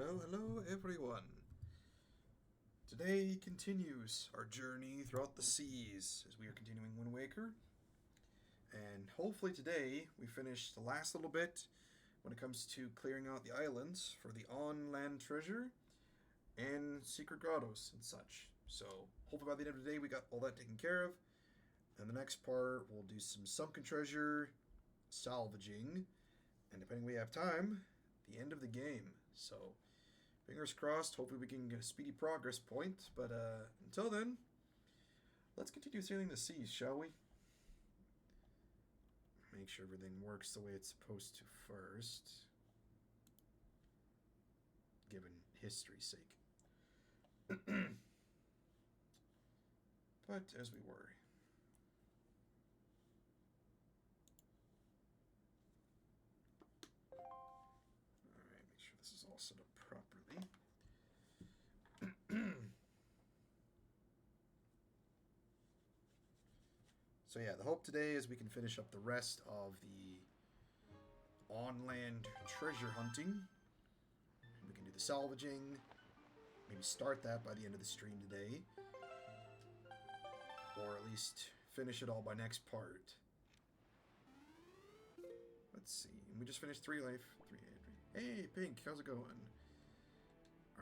Hello everyone. Today continues our journey throughout the seas as we are continuing Wind Waker. And hopefully today we finish the last little bit when it comes to clearing out the islands for the on-land treasure and secret grottos and such. So hopefully by the end of the day we got all that taken care of. And the next part we'll do some sunken treasure, salvaging, and depending we have time, the end of the game. So fingers crossed, hopefully we can get a speedy progress point. But until then, let's continue sailing the seas, shall we? Make sure everything works the way it's supposed to first, given history's sake. But as we were. Alright, make sure this is all set up properly. So yeah, the hope today is we can finish up the rest of the on-land treasure hunting. We can do the salvaging. Maybe start that by the end of the stream today. Or at least finish it all by next part. Let's see. We just finished 3 life. 3. Hey, Pink, how's it going?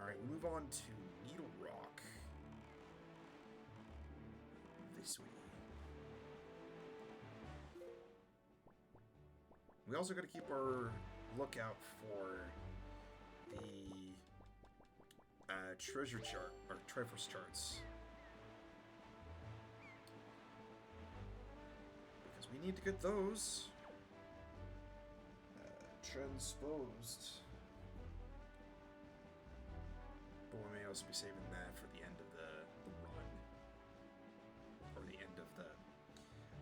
Alright, we move on to Needle Rock. This way. We also got to keep our lookout for the treasure chart, or Triforce charts. Because we need to get those transposed. But we may also be saving that for the end of the run. Or the end of the...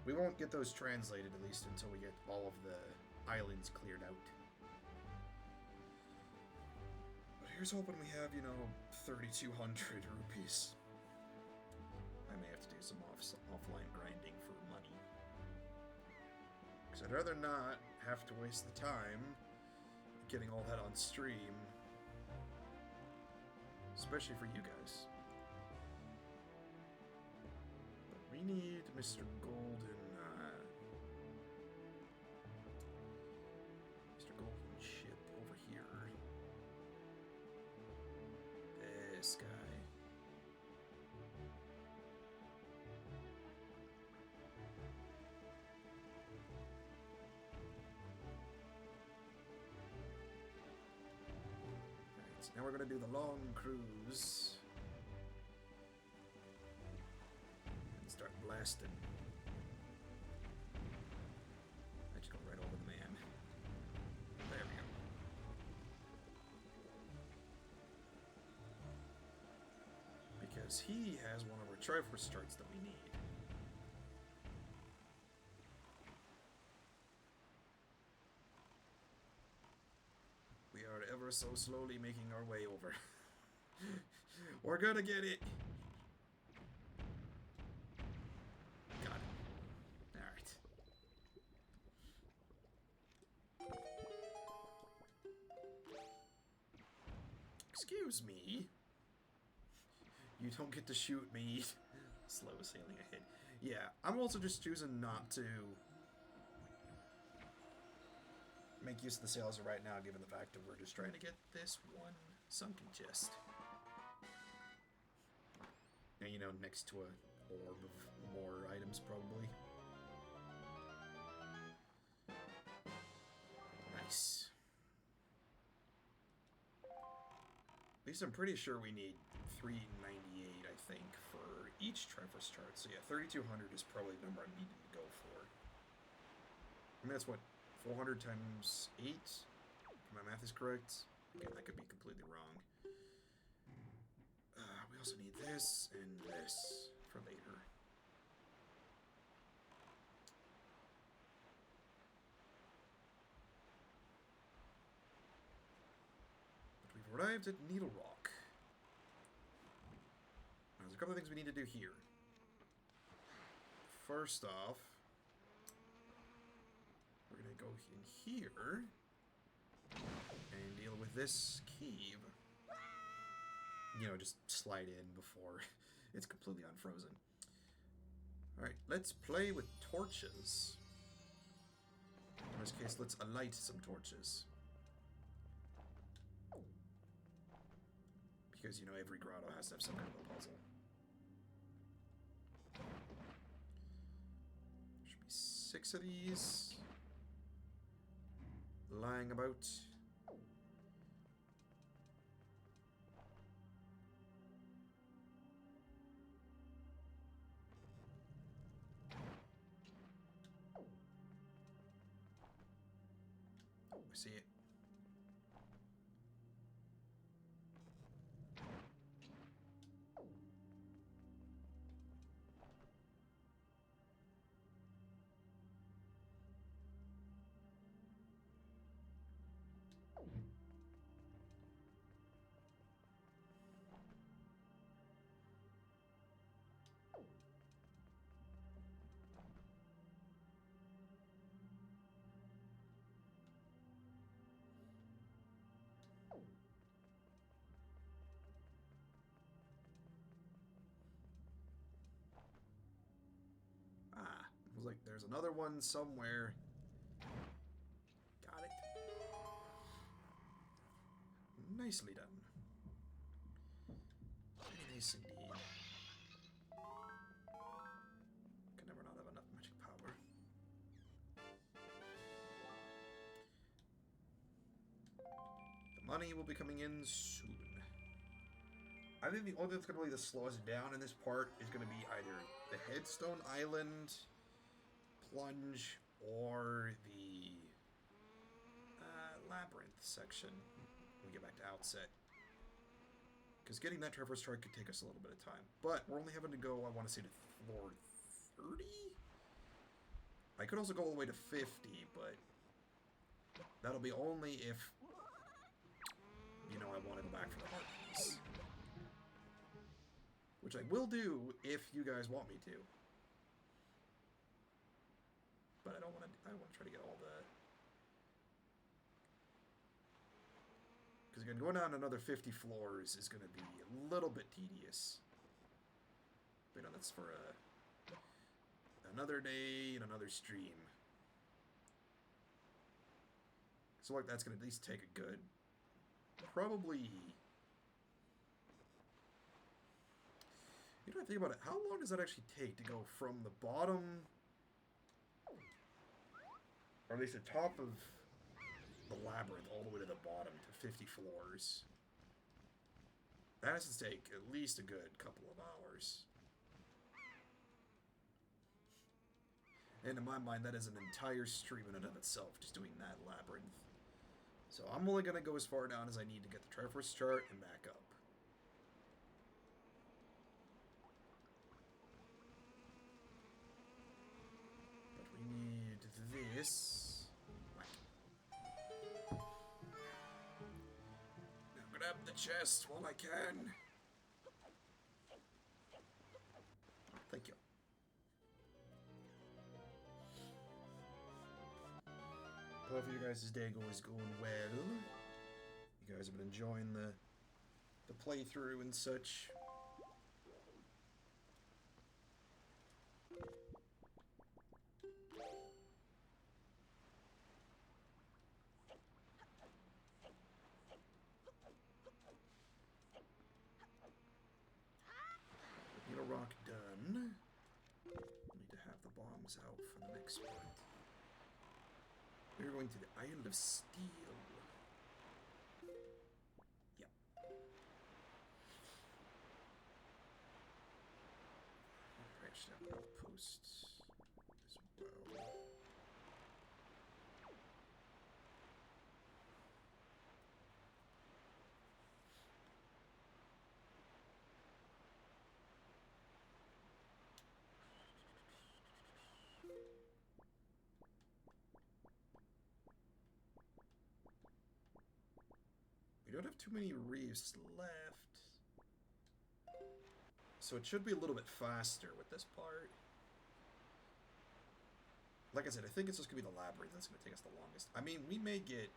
We won't get those translated, at least, until we get all of the islands cleared out. But here's hoping we have, 3,200 rupees. I may have to do some offline grinding for money. Because I'd rather not have to waste the time getting all that on stream. Especially for you guys. But we need Mr. Golden, Mr. Golden Ship over here. This guy. Alright, so now we're going to do the long cruise. And start blasting. I just go right over the man. There we go. Because he has one of our Triforce charts that we need. We are ever so slowly making our way over. We're gonna get it! Got it. Alright. Excuse me. You don't get to shoot me. Slow sailing ahead. Yeah, I'm also just choosing not to make use of the sails right now, given the fact that we're just trying to get this one sunken chest. And next to a orb of more items, probably. Nice. At least I'm pretty sure we need 398, I think, for each Triforce chart. So yeah, 3,200 is probably the number I'm needing to go for. I mean, that's what, 400 times 8? If my math is correct. Okay, that could be completely wrong. We also need this and this for later. But we've arrived at Needle Rock. Now, there's a couple of things we need to do here. First off, we're going to go in here and deal with this cave. you know, just slide in before it's completely unfrozen. Alright, let's play with torches. In this case, let's alight some torches. Because, you know, every grotto has to have some kind of a puzzle. Should be 6 of these. Lying about. I see it. I was like, there's another one somewhere. Got it. Nicely done. Very nice indeed. Can never not have enough magic power. The money will be coming in soon. I think the only thing that's going to really slow us down in this part is going to be either the Headstone Island plunge or the labyrinth section when we get back to Outset. Because getting that traverse chart could take us a little bit of time. But we're only having to go, I want to say, to floor 30? I could also go all the way to 50, but that'll be only if, you know, I want to go back for the heart piece. Which I will do if you guys want me to. But I don't want to. I want to try to get all the. Because again, going down another 50 floors is going to be a little bit tedious. But you know, that's for another day and another stream. So like that's going to at least take a good, probably. You know, think about it. How long does that actually take to go from the bottom, or at least the top of the labyrinth, all the way to the bottom to 50 floors? That has to take at least a good couple of hours. And in my mind, that is an entire stream in and of itself, just doing that labyrinth. So I'm only going to go as far down as I need to get the traverse chart and back up. Need this. Now grab the chest while I can. Thank you. Hopefully you guys' day is going well. You guys have been enjoying the playthrough and such. Rock done. Need to have the bombs out for the next part. We're going to the Isle of Steel. Yep. Actually, I have outposts as well. We don't have too many reefs left. So it should be a little bit faster with this part. Like I said, I think it's just going to be the labyrinth that's going to take us the longest. I mean, we may get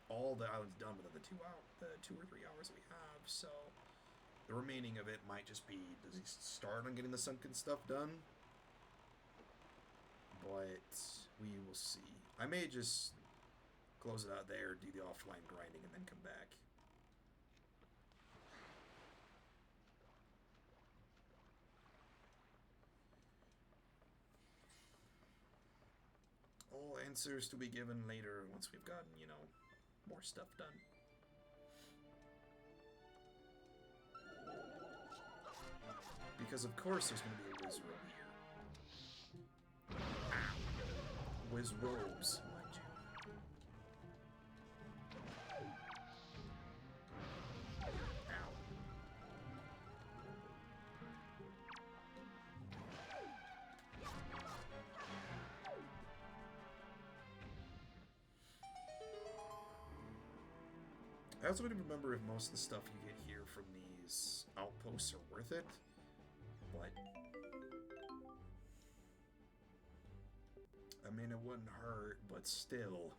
all the islands done within the 2 or 3 hours that we have, so The remaining of it might just be, does he start on getting the sunken stuff done? But we will see. I may just close it out there, do the offline grinding, and then come back. All answers to be given later once we've gotten, you know, more stuff done. Because of course there's going to be a whiz robe here. Whiz robes, mind you. Ow. I also don't remember if most of the stuff you get here from these outposts are worth it. But I mean, it wouldn't hurt, but still.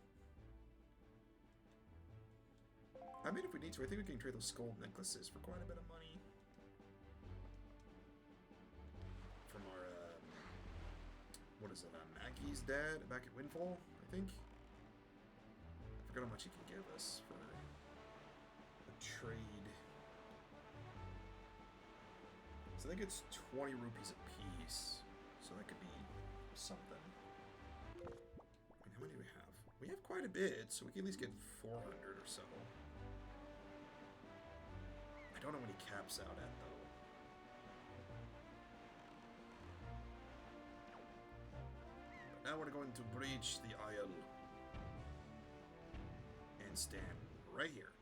I mean, if we need to, I think we can trade those gold necklaces for quite a bit of money. From our, what is it, Maggie's dad back at Windfall, I think? I forgot how much he can give us for a trade. I think it's 20 rupees a piece, so that could be something. I mean, how many do we have? We have quite a bit, so we can at least get 400 or so. I don't know what he caps out at, though. But now we're going to breach the isle and stand right here.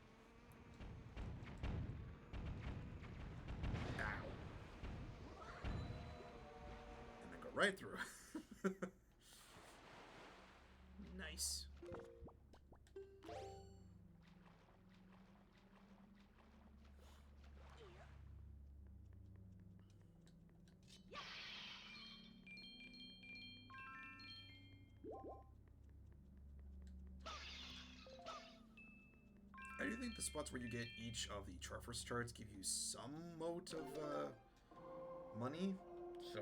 Right through. Nice. I do think the spots where you get each of the Truffers charts give you some mote of money, so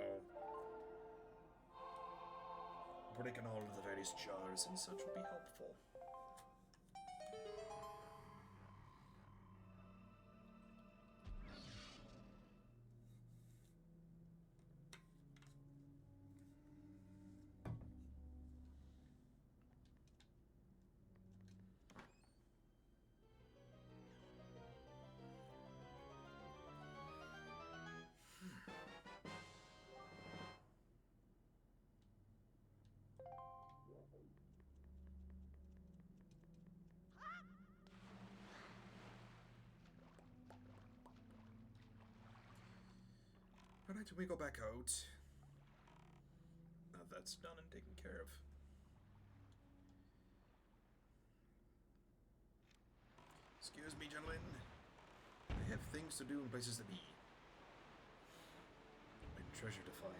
breaking all of the various jars and such will be helpful. Alright, we go back out. Now that's done and taken care of. Excuse me, gentlemen. I have things to do and places to be. And treasure to find.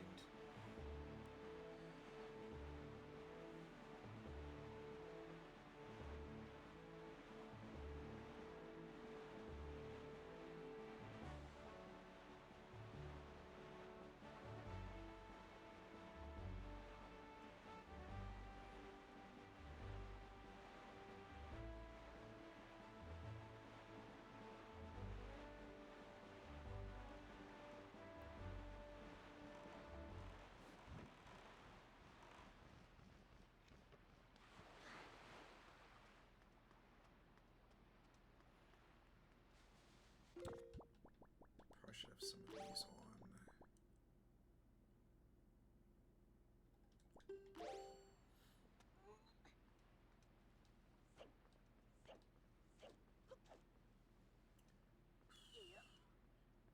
Probably should have some of these on.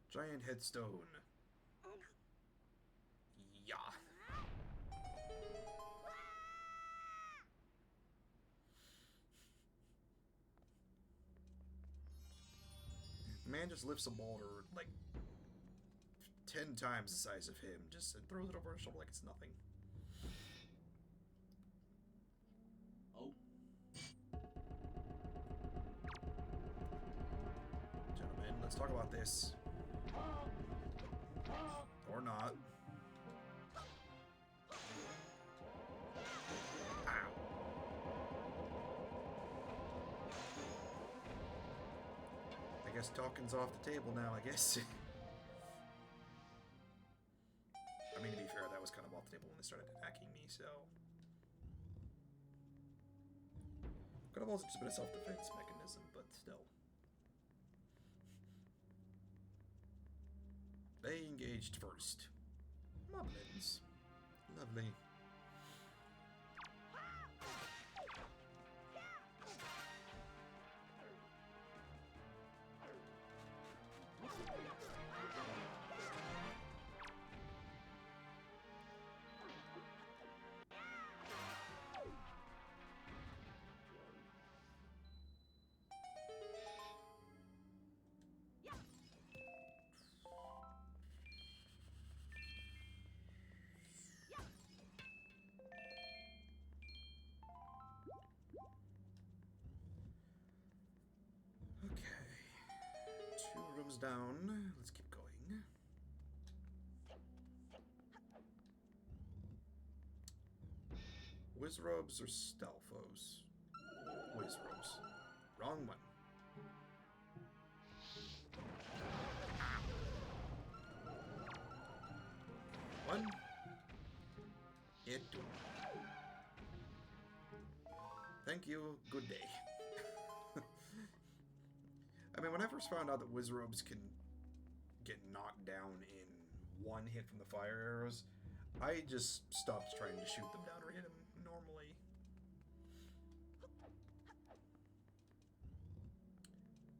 Giant headstone. Yeah. Man just lifts a boulder like 10 times the size of him, just and throws it over his shoulder like it's nothing. Oh. Gentlemen, let's talk about this. guess talking's off the table now, I guess. I mean, to be fair, that was kind of off the table when they started attacking me, so... Could have also just been a self-defense mechanism, but still. They engaged first. Moblins. Lovely. Down. Let's keep going. Wizrobes or Stalfos? Wizrobes. Wrong one. One. It. Thank you. Good day. I mean, when I first found out that Wizrobes can get knocked down in one hit from the fire arrows, I just stopped trying to shoot them down or hit them normally.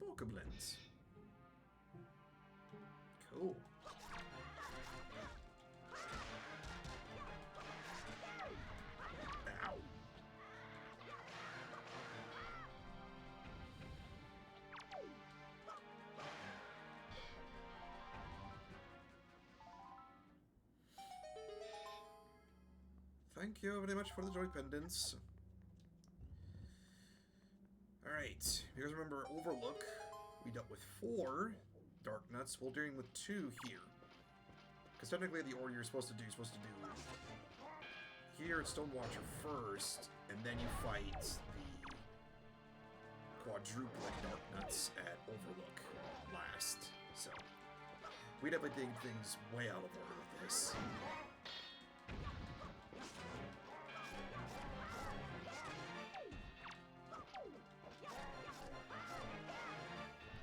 Bokoblins. Cool. Ow. Thank you very much for the joy pendants. Alright, you guys remember Overlook? We dealt with 4 Dark Nuts. We're dealing with 2 here. Because technically the order you're supposed to do here at Stonewatcher first, and then you fight the quadruplet Dark Nuts at Overlook last. So, we definitely take things way out of order with this.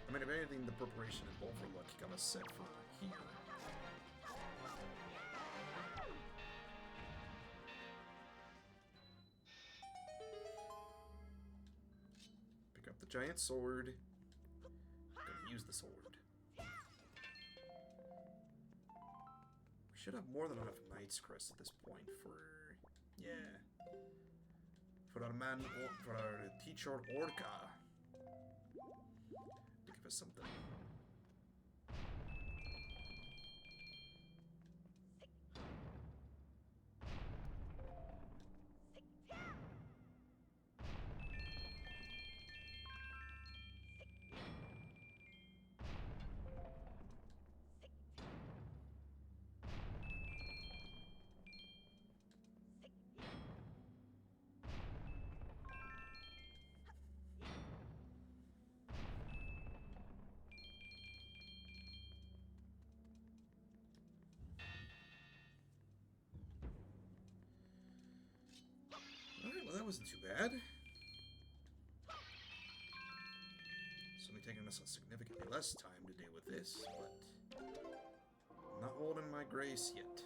I mean, if anything, the preparation of Overlook got us set for here. Pick up the giant sword. Gonna use the sword. We should have more than enough Knight's Crest at this point for... yeah. For our man, for our teacher Orca. To give us something. Alright, well that wasn't too bad. It's only taking us a significantly less time to deal with this, but I'm not holding my grace yet.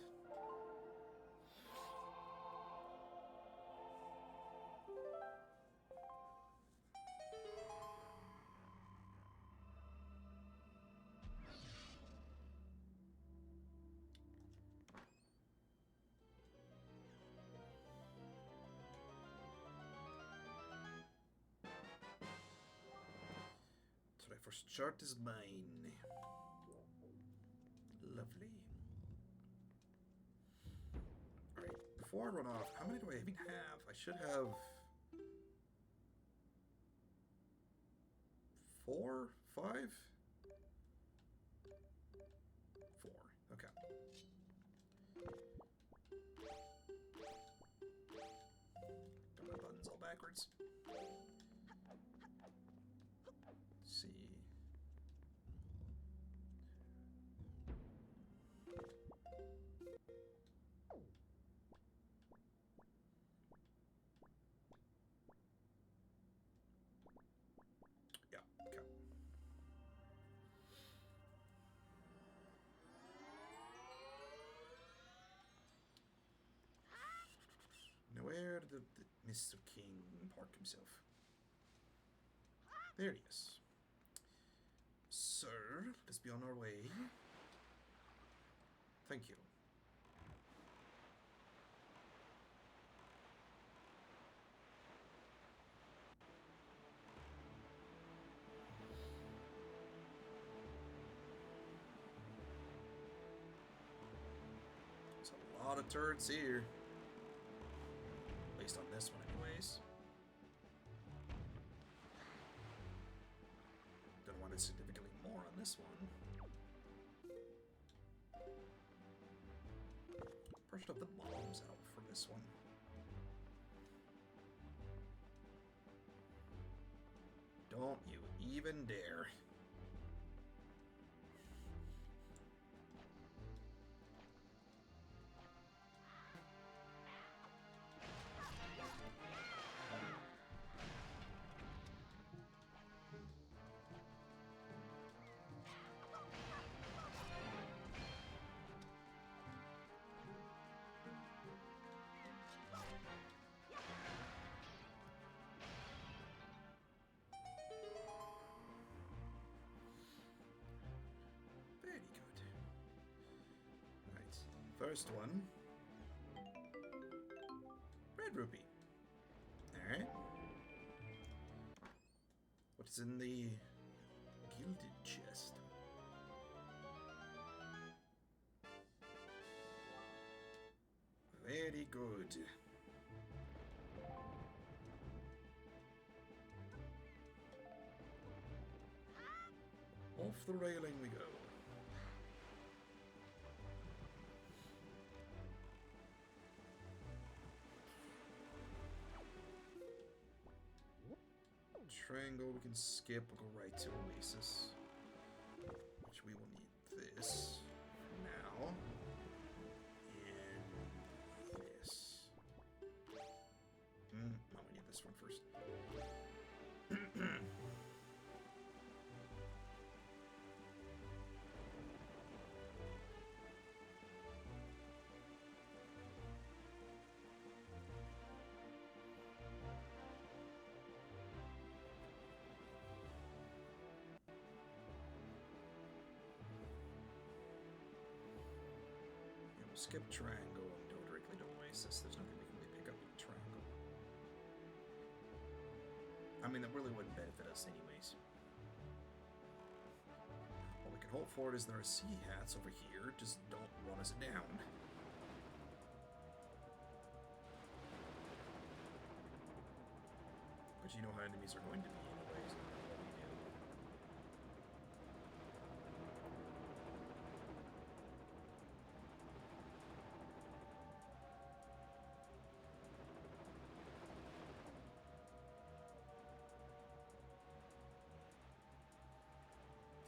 First chart is mine. Lovely. Alright, before I run off, how many do I even have? I should have... 4? 5? 4. Okay. Got my buttons all backwards. Let's see. the Mr. King park himself? There he is. Sir, let us be on our way. Thank you. There's a lot of turrets here. At least on this one, anyways. Gonna want it significantly more on this one. Brushed up the bombs out for this one. Don't you even dare. First one. Red rupee. Alright. What is in the gilded chest? Very good. Off the railing we go. Triangle, we can skip, we'll go right to Oasis. Which we will need this now. And this. No, we need this one first. Skip triangle and go directly to Oasis. There's nothing we can really pick up with triangle. I mean, that really wouldn't benefit us anyways. What we can hope for is there are sea hats over here. Just don't run us down. But you know how enemies are going to be anyways.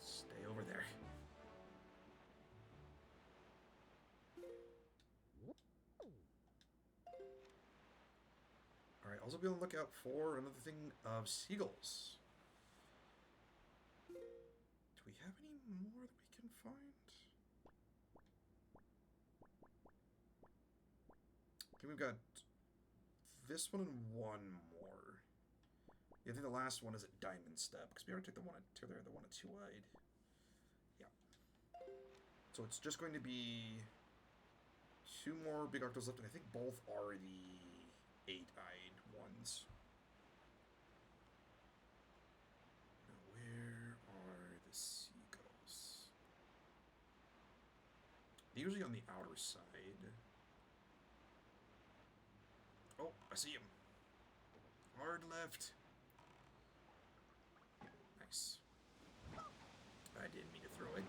Stay over there. Alright, also be on the lookout for another thing of seagulls. Do we have any more that we can find? I think we've got this one and one more. Yeah, I think the last one is at Diamond Step, because we already took the one at Two-Eyed. Yeah. So it's just going to be 2 more big octos left, and I think both are the 8-eyed ones. Now, where are the seagulls? They're usually on the outer side. Oh, I see him. Hard left. Nice. I didn't mean to throw it.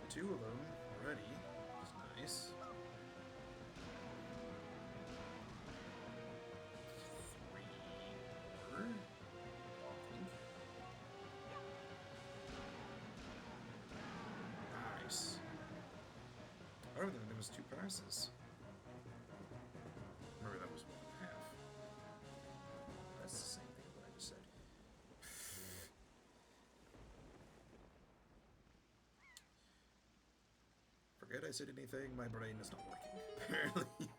Two of them already. was 2 passes. Remember, that was 1.5. That's the same thing that I just said. Forget I said anything, my brain is not working, apparently.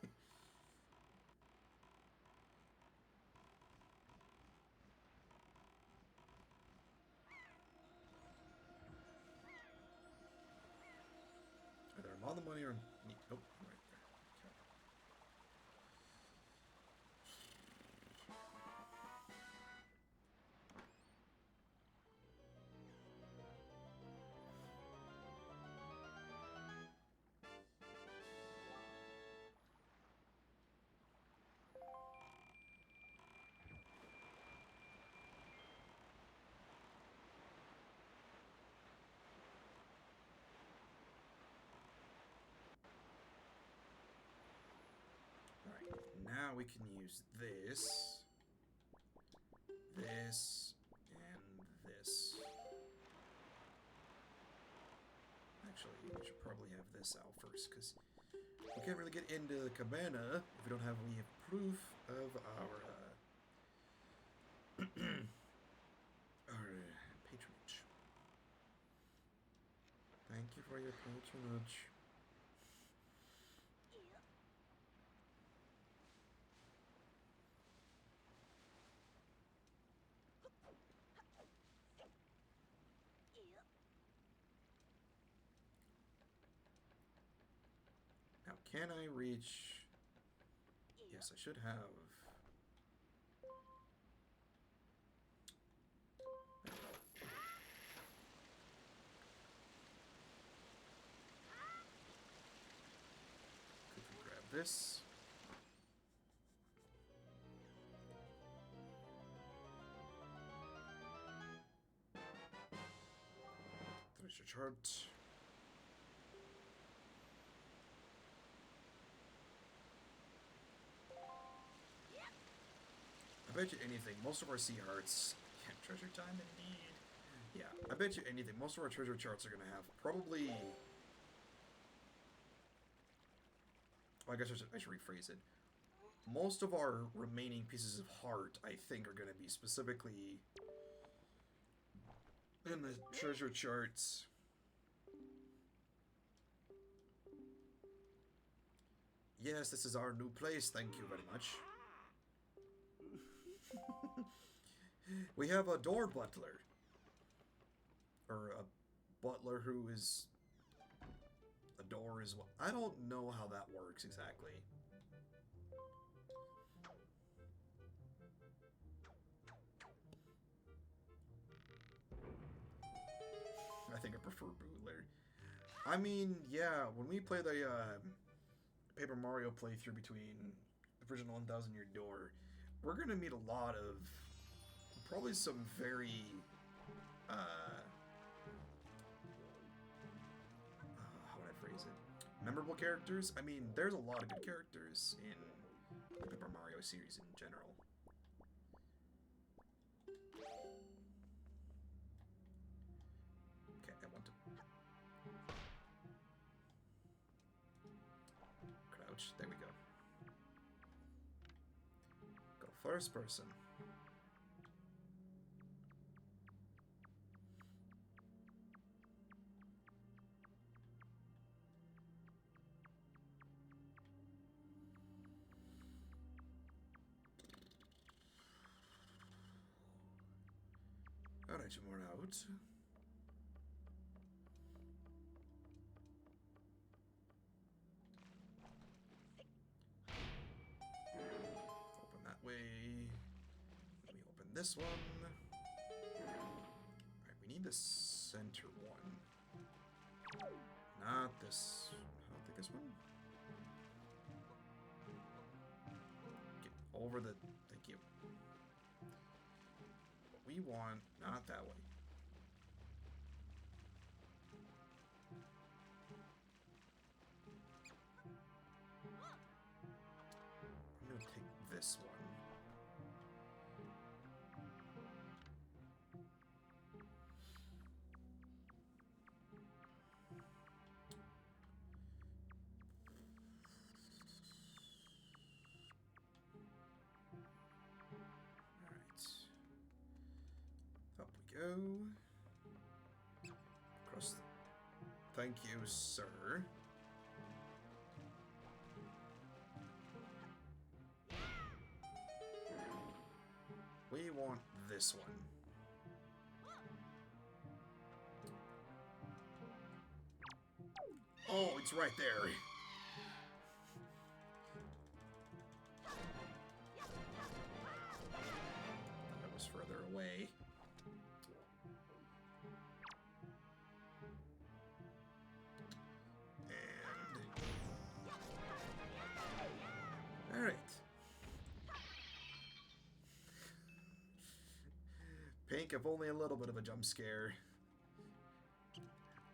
Either I'm on the money or... Nope, I'm right there. Okay. Alright, now we can use this, this, and this. Actually, we should probably have this out first, because we can't really get into the cabana if we don't have any proof of our, our patronage. Thank you for your patronage. Now, can I reach... Yes, I should have... Quickly grab this. Treasure chart. I bet you anything, most of our sea hearts... Yeah, treasure time indeed. Yeah, I bet you anything, most of our treasure charts are going to have probably... Well, I guess I should rephrase it. Most of our remaining pieces of heart, I think, are going to be specifically in the treasure charts. Yes, this is our new place, thank you very much. We have a door butler. Or a butler who is... A door as well. I don't know how that works exactly. I think I prefer Bootler. I mean, yeah, when we play the Paper Mario playthrough between the original and Thousand Year Door, we're going to meet a lot of probably some very how would I phrase it? Memorable characters. I mean, there's a lot of good characters in the Paper Mario series in general. Okay, I want to crouch. There we go. Go first person. Alright, you more out. Open that way. Let me open this one. Alright, we need the center one. Not this. I don't think this one. Get over the... Thank you. We want not that way. I'm gonna take this one. go. Across the... Thank you, sir. We want this one. Oh, it's right there. That was further away. And... Alright. Pink, if only a little bit of a jump scare.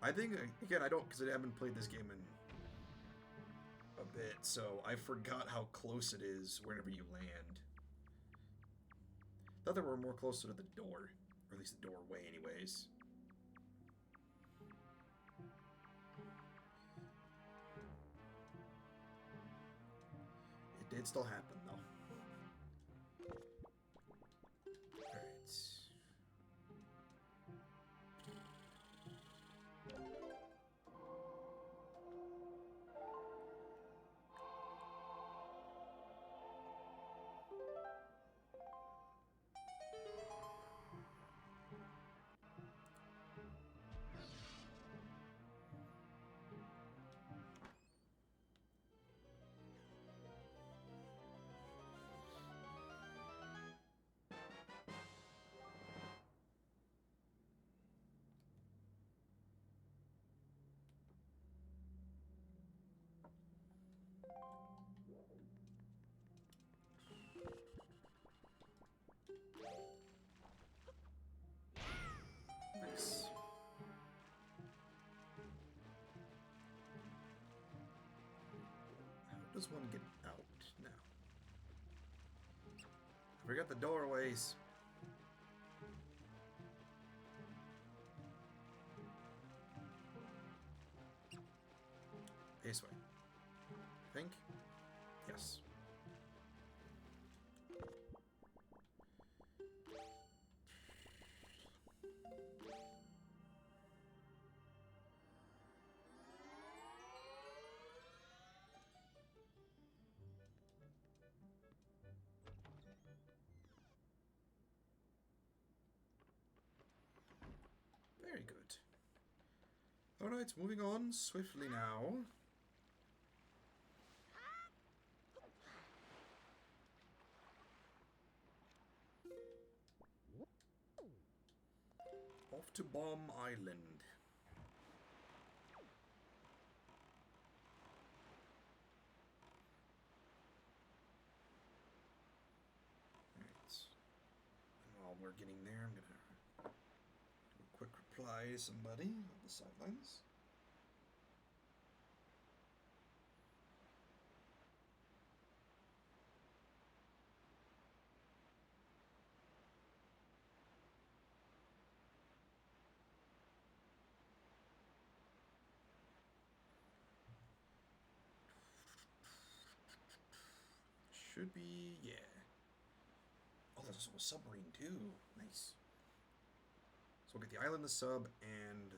I think, again, I don't, because I haven't played this game in a bit, so I forgot how close it is wherever you land. Thought they were more closer to the door, or at least the doorway anyways. It did still happen, though. Alright. Nice. How does one get out now? I forgot the doorways. This way. I think? Yes. Very good. Alright, moving on swiftly now. Off to Bomb Island. Alright. And while we're getting there, I'm gonna do a quick reply to somebody on the sidelines. Should be, yeah. Oh, there's also a submarine too. Nice. So we'll get the island, the sub, and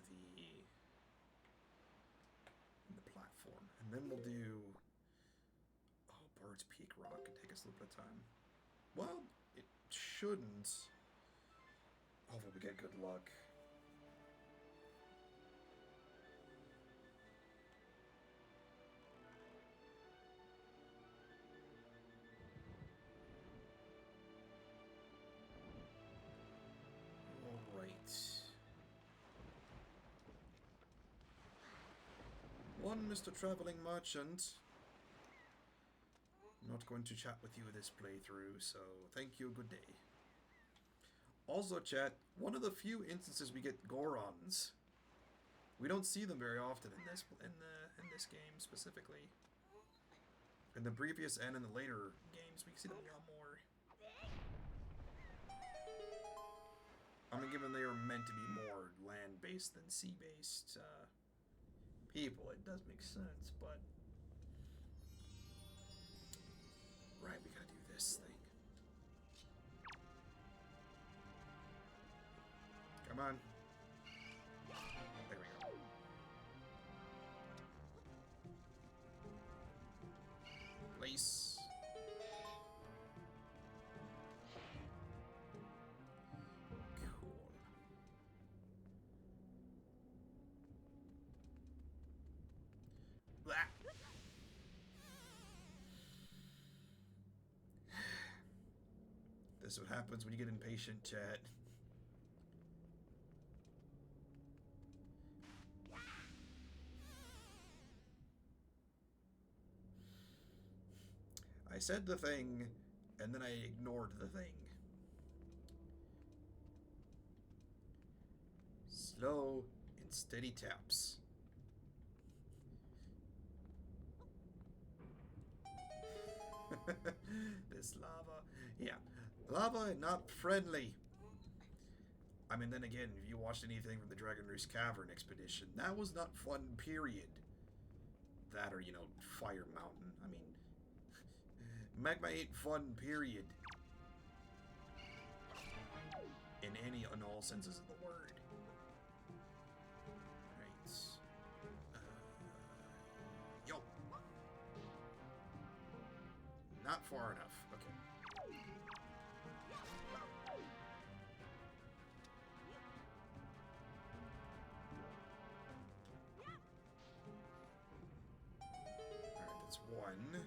the platform. And then we'll do... Oh, Bird's Peak Rock could take us a little bit of time. Well, it shouldn't. Hopefully we get good luck. One, Mr. Traveling Merchant. I'm not going to chat with you this playthrough, so thank you, good day. Also, chat, one of the few instances we get Gorons. We don't see them very often in this game specifically. In the previous and in the later games, we see them a lot more. I mean, given they are meant to be more land-based than sea-based people, it does make sense, but... Right, we gotta do this thing. Come Come on. There we go. Place. Cool. Blah. This is what happens when you get impatient, chat. I said the thing, and then I ignored the thing. Slow and steady taps. This lava. Yeah. Lava not friendly. I mean, then again, if you watched anything from the Dragon Roost Cavern expedition, that was not fun, period. That or, you know, Fire Mountain. I mean, Magma ain't fun, period. In all senses of the word. Right. Yo. Not far enough. Okay. Alright, that's one.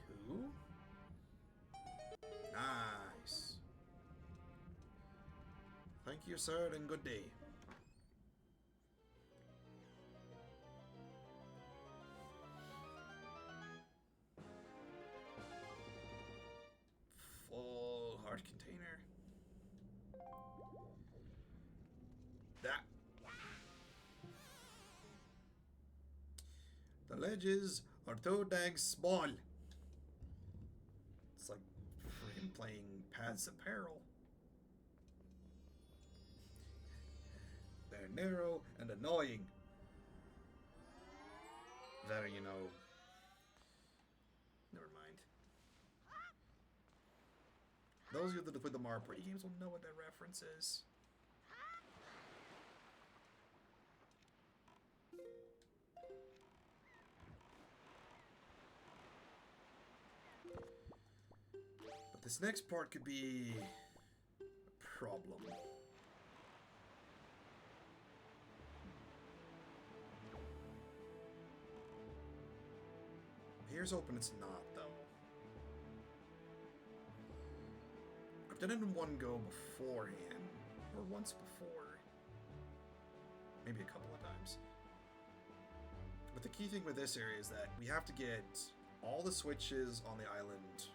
Two. Nice. Thank you, sir, and good day. Full heart container. That. The ledges are too dang small. It's like freaking playing Paths of Peril. They're narrow and annoying. That, you know. Never mind. Those of you that have played the Mario Party games will know what that reference is. But this next part could be a problem. Here's hoping it's not, though. I've done it in one go beforehand, or once before. Maybe a couple of times. But the key thing with this area is that we have to get all the switches on the island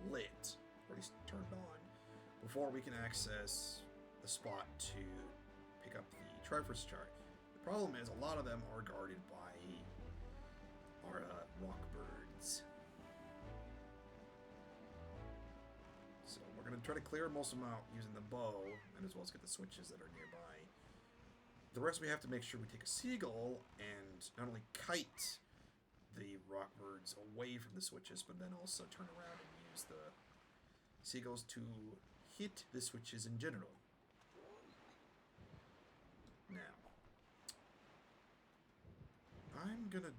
lit, or at least turned on, before we can access the spot to pick up the Triforce chart. The problem is a lot of them are guarded by our rock birds. So we're going to try to clear most of them out using the bow, and as well as get the switches that are nearby. The rest we have to make sure we take a seagull and not only kite the rock birds away from the switches, but then also turn around and use the seagulls to hit the switches in general. Now, I'm gonna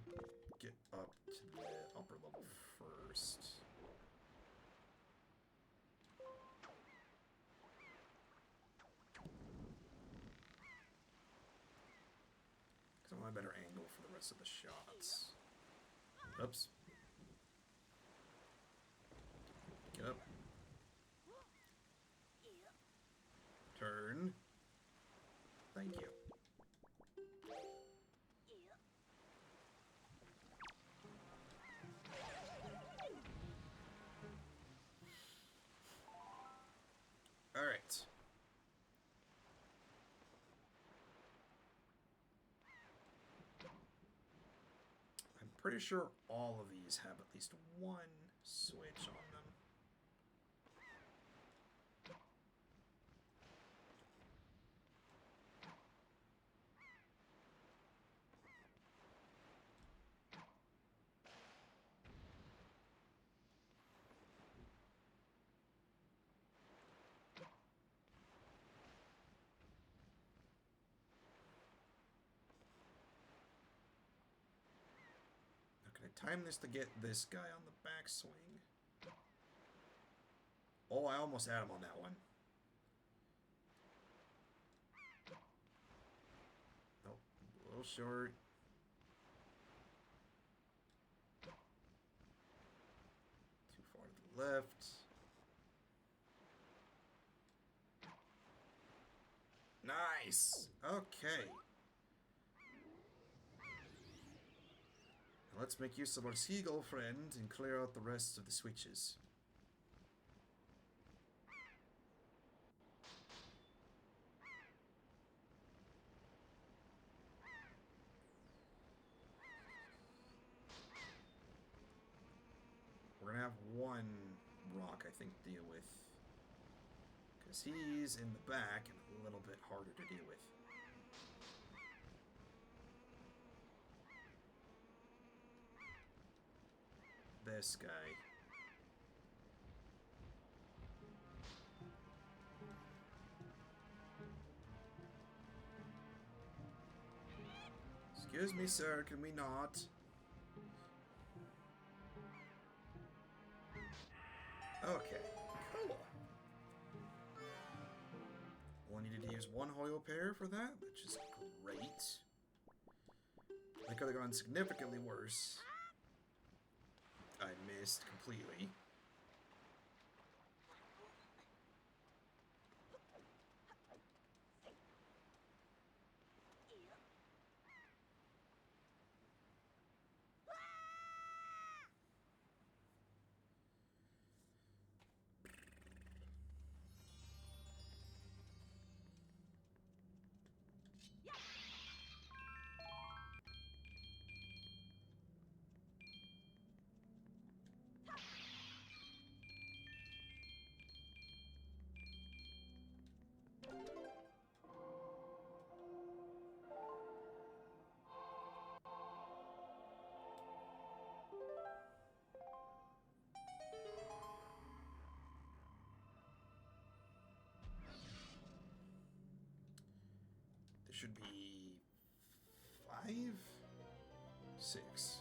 get up to the upper level first. Because I want a better angle for the rest of the shots. Oops. Get up. Turn. Thank you. All right. I'm pretty sure all of these have at least one switch on them. time this to get this guy on the backswing. Oh, I almost had him on that one. Nope, a little short. Too far to the left. Nice! Okay. Now let's make use of our seagull friend and clear out the rest of the switches. We're gonna have one rock, I think, to deal with. Because he's in the back and a little bit harder to deal with. This guy. Excuse me, sir, can we not? Okay, cool. Only needed to use one Hoyo pair for that, which is great. They could have gone significantly worse. I missed completely. Should be 5, 6.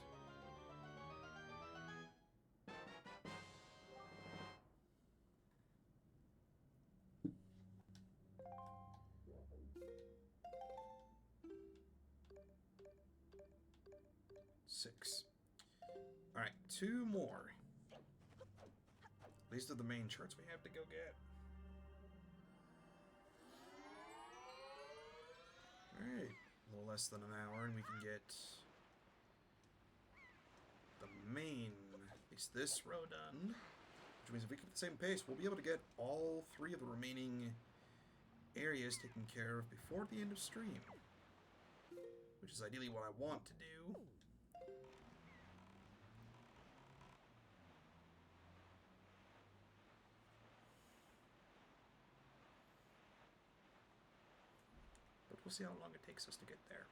All right, 2 more. These are the main charts we have to go get. Alright, a little less than an hour and we can get the main, at least this row done. Which means if we keep the same pace, we'll be able to get all 3 of the remaining areas taken care of before the end of stream. Which is ideally what I want to do. We'll see how long it takes us to get there.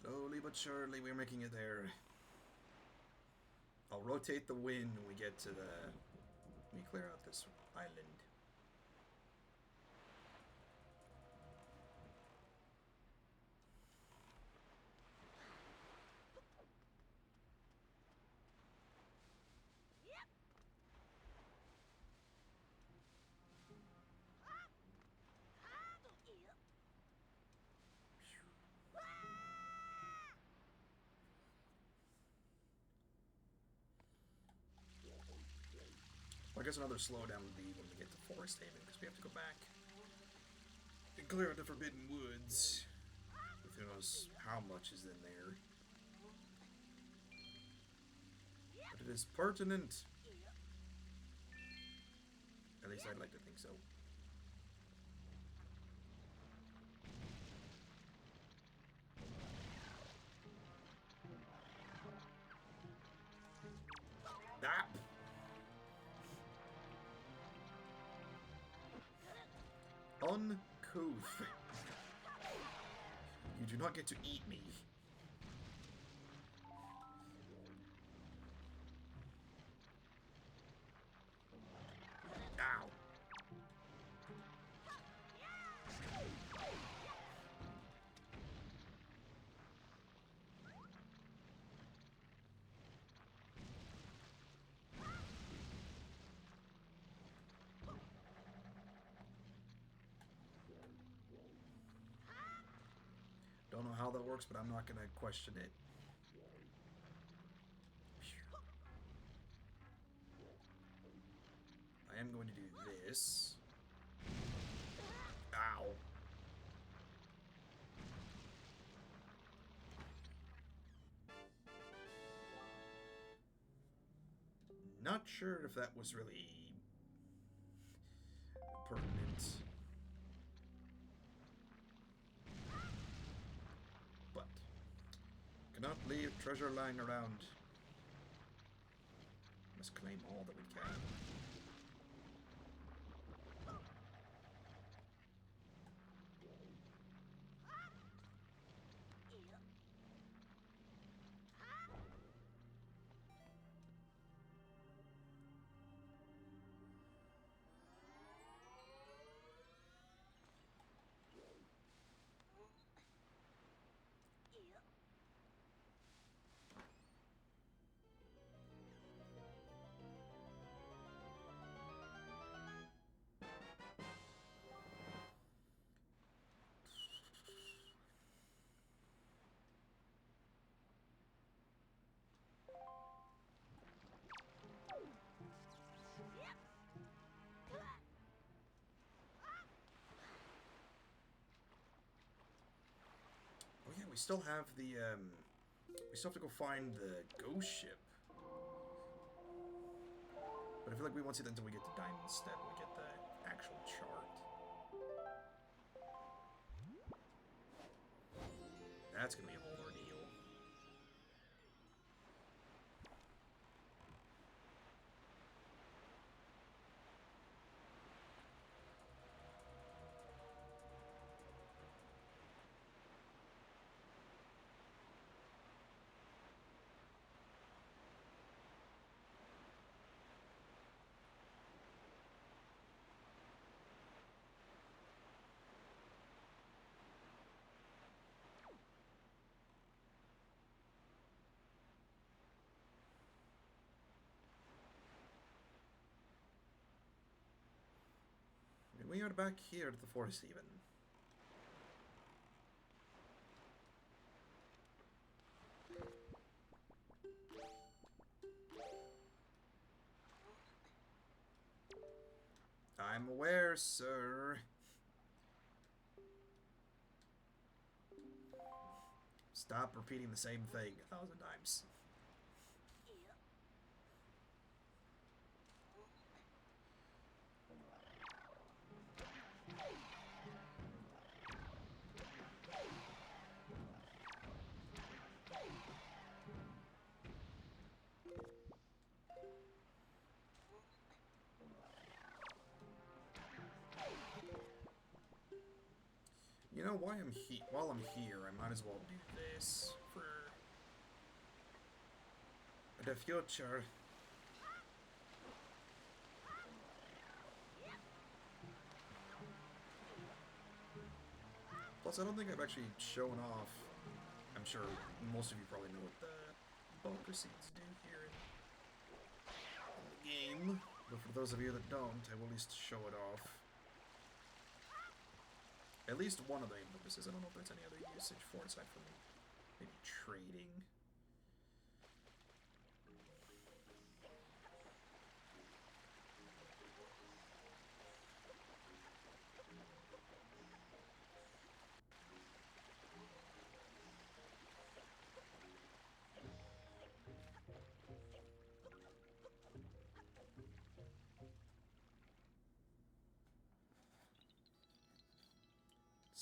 Slowly but surely, we're making it there. I'll rotate the wind when we get to the... Let me clear out this island. Well, I guess another slowdown would be when we get to Forest Haven, because we have to go back and clear out the Forbidden Woods. With who knows how much is in there. But it is pertinent. At least I'd like to think so. Ah! Uncouth. You do not get to eat me. Ow. Don't know how that works, but I'm not going to question it. I am going to do this. Ow. Not sure if that was really pertinent. But cannot leave treasure lying around. Must claim all that we can. Oh yeah, we still have the, we still have to go find the ghost ship. But I feel like we won't see that until we get to Diamond Steppe and we get the actual chart. That's gonna be a whole ordeal. We are back here at the Forest Haven. I'm aware, sir. Stop repeating the same thing 1,000 times. You know, while I'm here, I might as well do this for the future. Plus, I don't think I've actually shown off. I'm sure most of you probably know what the bunker seeds do here in the game. But for those of you that don't, I will at least show it off. At least one of the main purposes. I don't know if there's any other usage for it aside from maybe trading.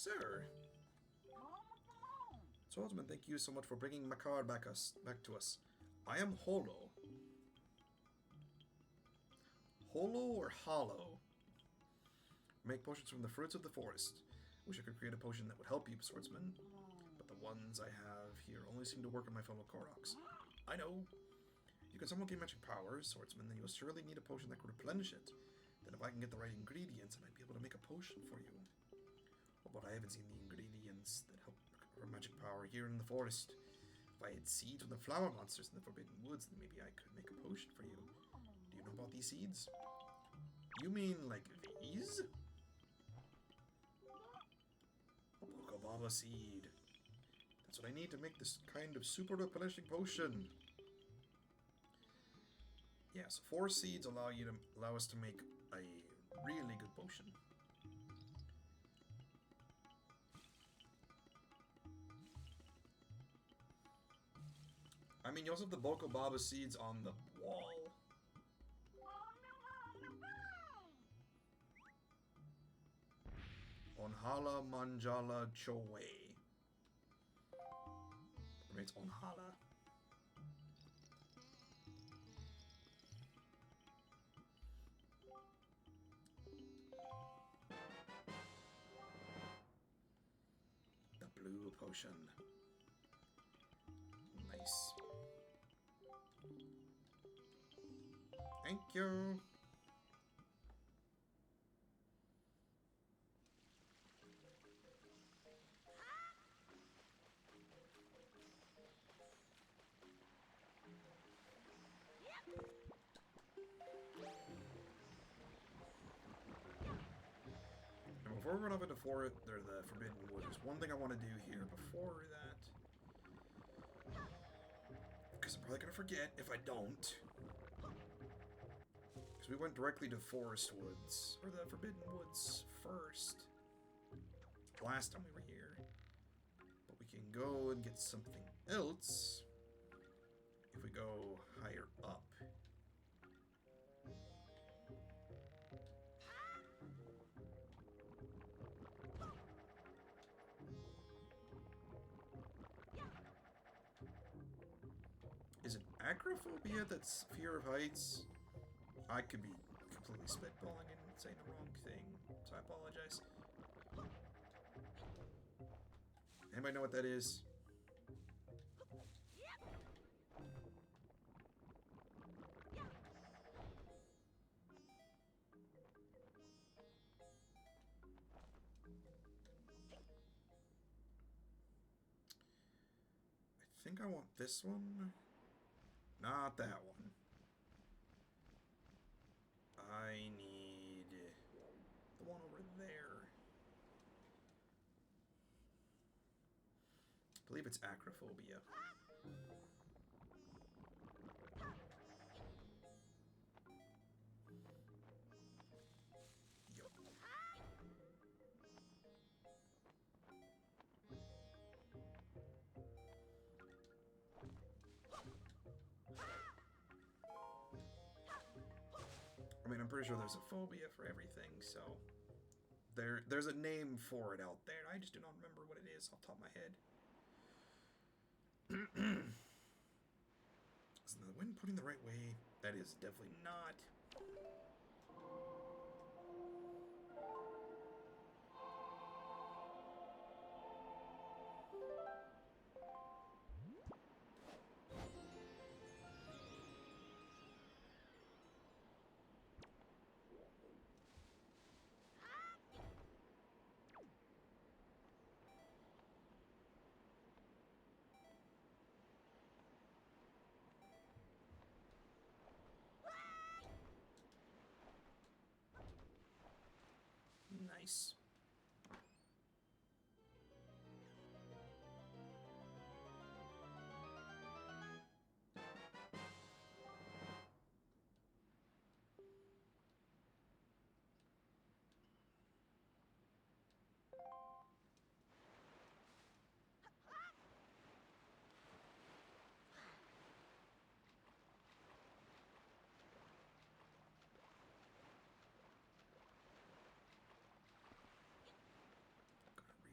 Sir. Swordsman, thank you so much for bringing my card back to us. I am Holo. Holo or hollow? Make potions from the fruits of the forest. Wish I could create a potion that would help you, swordsman. But the ones I have here only seem to work on my fellow Koroks. I know. You can somewhat gain magic powers, swordsman, then you'll surely need a potion that could replenish it. Then if I can get the right ingredients, I might be able to make a potion for you. But I haven't seen the ingredients that help recover magic power here in the forest. If I had seeds from the flower monsters in the Forbidden Woods, then maybe I could make a potion for you. Do you know about these seeds? You mean like these? A Pokebaba seed. That's what I need to make this kind of super replenishing potion. Yeah, so 4 seeds allow us to make a really good potion. I mean, you also have the Bokobaba seeds on the wall. Onhala Manjala Chowe. Or maybe it's Onhala. The blue potion. Nice. Thank you. And before we run off into the Forbidden Woods, there's one thing I want to do here before that. Because I'm probably going to forget if I don't. Because we went directly to Forest Woods, or the Forbidden Woods first. Last time we were here. But we can go and get something else if we go higher up. Is it acrophobia that's fear of heights? I could be completely spitballing and saying the wrong thing, so I apologize. Anybody know what that is? I think I want this one. Not that one. I need the one over there. I believe it's acrophobia. Yup. I mean, I'm pretty sure there's a phobia for everything, so there's a name for it out there. I just do not remember what it is off the top of my head. Is the wind putting the right way? That is definitely not. Nice.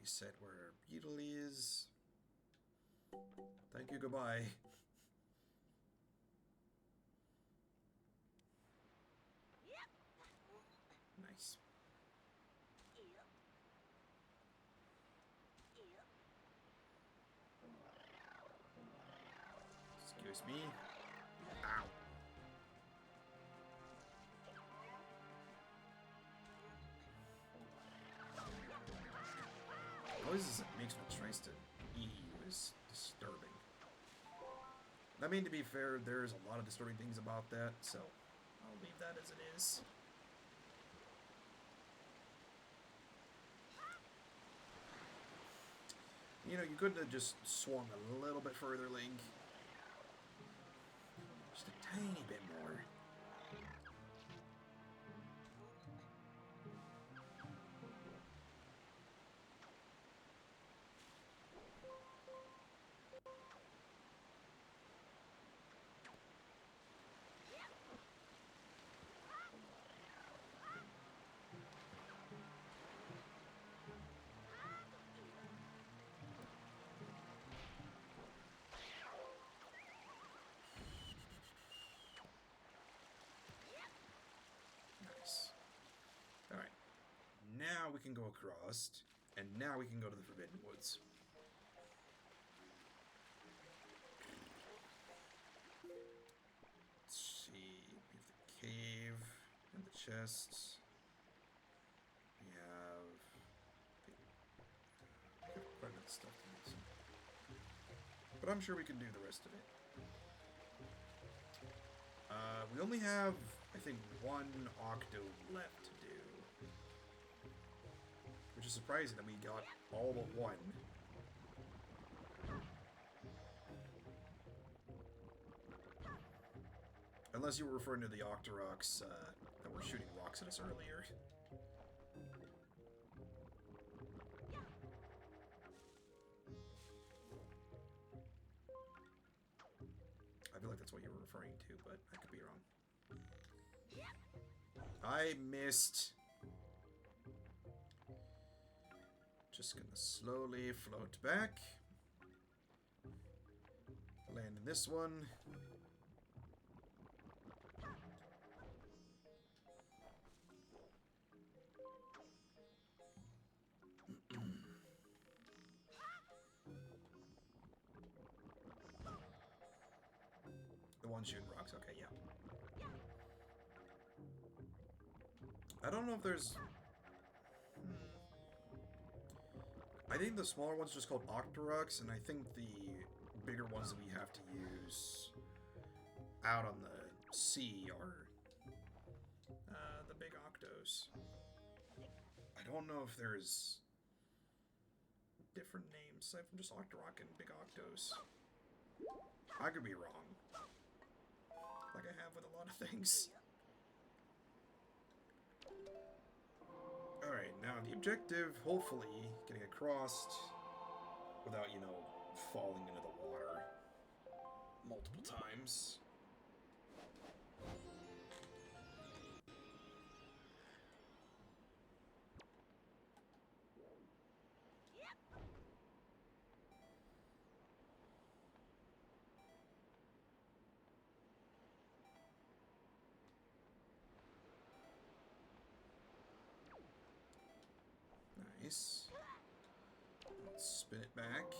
reset where Beetle is. Thank you, goodbye. Nice. Excuse me. Ow. Noises it makes when it tries to eat you is disturbing. I mean, to be fair, there's a lot of disturbing things about that, so I'll leave that as it is. You know, you could have just swung a little bit further, Link. Just a tiny bit more. Alright, now we can go across, and now we can go to the Forbidden Woods. Let's see, we have the cave and the chests. We have quite a bit of stuff to do. But I'm sure we can do the rest of it. We only have, I think, one octo left to do. Which is surprising that we got all but one. Unless you were referring to the Octoroks that were shooting rocks at us earlier. I feel like that's what you were referring to, but I could be wrong. I missed. Just gonna slowly float back. Land in this one. The one shooting rocks, okay, yeah. I don't know if there's... I think the smaller one's just called Octoroks, and I think the bigger ones that we have to use out on the sea are the big Octos. I don't know if there's different names aside from just Octorok and big Octos. I could be wrong. Like I have with a lot of things. Alright, now the objective, hopefully, getting across without, you know, falling into the water multiple times. Nice. Let's spin it back.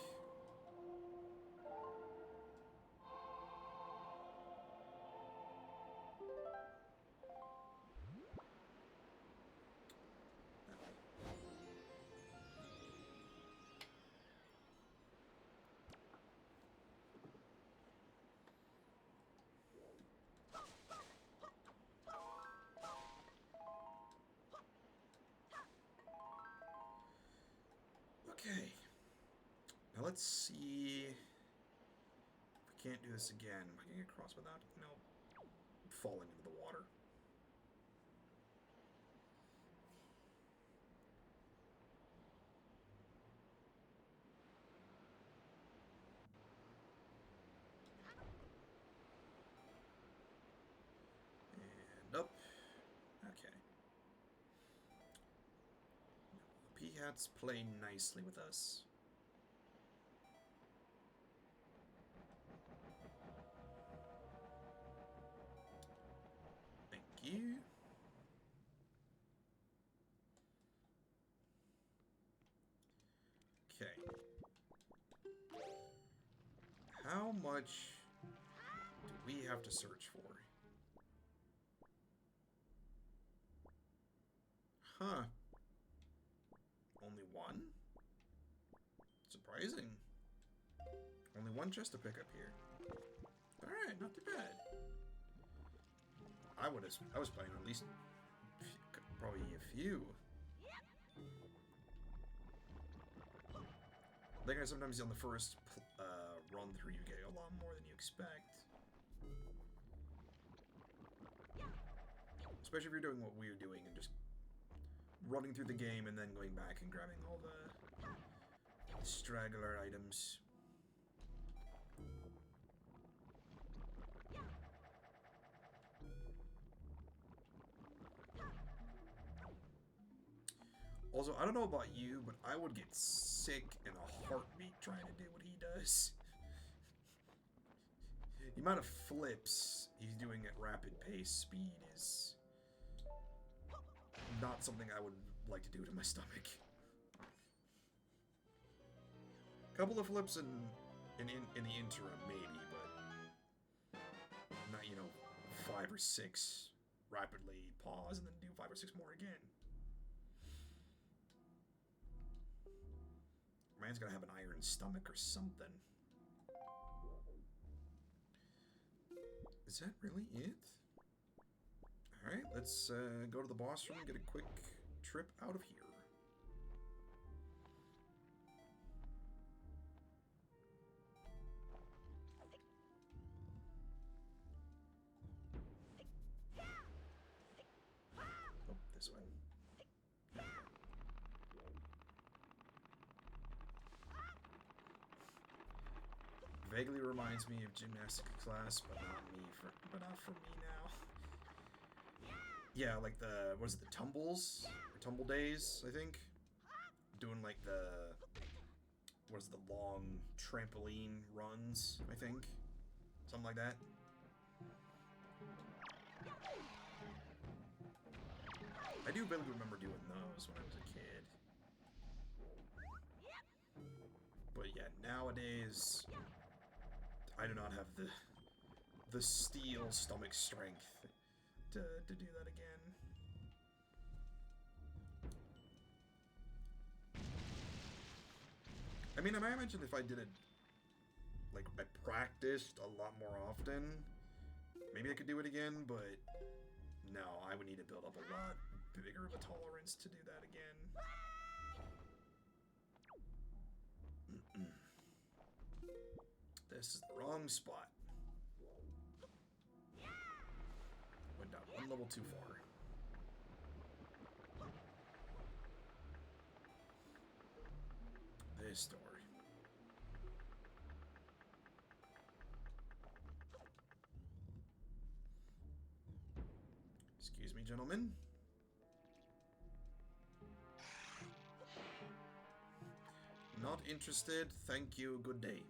Okay, now let's see if we can't do this again. Am I getting across without, you know, falling into the water? And up. Okay. P cats play nicely with us. Thank you. Okay. How much do we have to search for? Huh. Only one? Surprising. Only one chest to pick up here. Alright, not too bad. I was playing at least probably a few. I think sometimes on the first run through you get a lot more than you expect. Especially if you're doing what we're doing and just running through the game and then going back and grabbing all the straggler items. Also, I don't know about you, but I would get sick in a heartbeat trying to do what he does. The amount of flips he's doing at rapid pace speed is not something I would like to do to my stomach. A couple of flips in the interim, maybe, but not, you know, 5 or 6 rapidly pause and then do 5 or 6 more again. Man's gonna have an iron stomach or something. Is that really it? Alright, let's go to the boss room and get a quick trip out of here. Oh, this one. Vaguely reminds me of gymnastics class, but not for me now. Yeah, like the, what is it, the tumbles? Or tumble days, I think? Doing like the, what is it, the long trampoline runs, I think? Something like that. I do vaguely remember doing those when I was a kid. But yeah, nowadays, I do not have the steel stomach strength to do that again. I mean, I imagine if I did it, like, I practiced a lot more often, maybe I could do it again, but no, I would need to build up a lot bigger of a tolerance to do that again. This is the wrong spot. Went down one level too far. This door. Excuse me, gentlemen. Not interested. Thank you. Good day.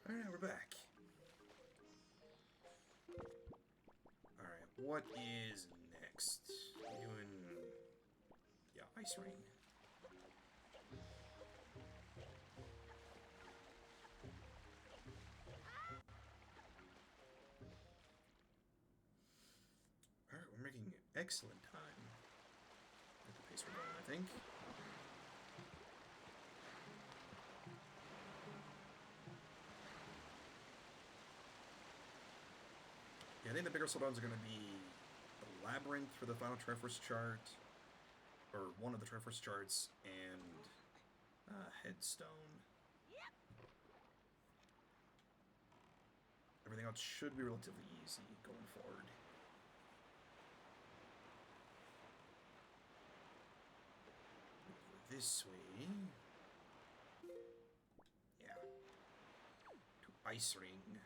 Alright, we're back. Alright, what is next? We're doing... yeah, Ice Rain. Alright, we're making excellent time at the pace we're going, I think. Yeah, I think the bigger slowdowns are going to be the Labyrinth for the final Triforce chart, or one of the Triforce charts, and Headstone. Everything else should be relatively easy going forward. Go this way. Yeah. To Ice Ring.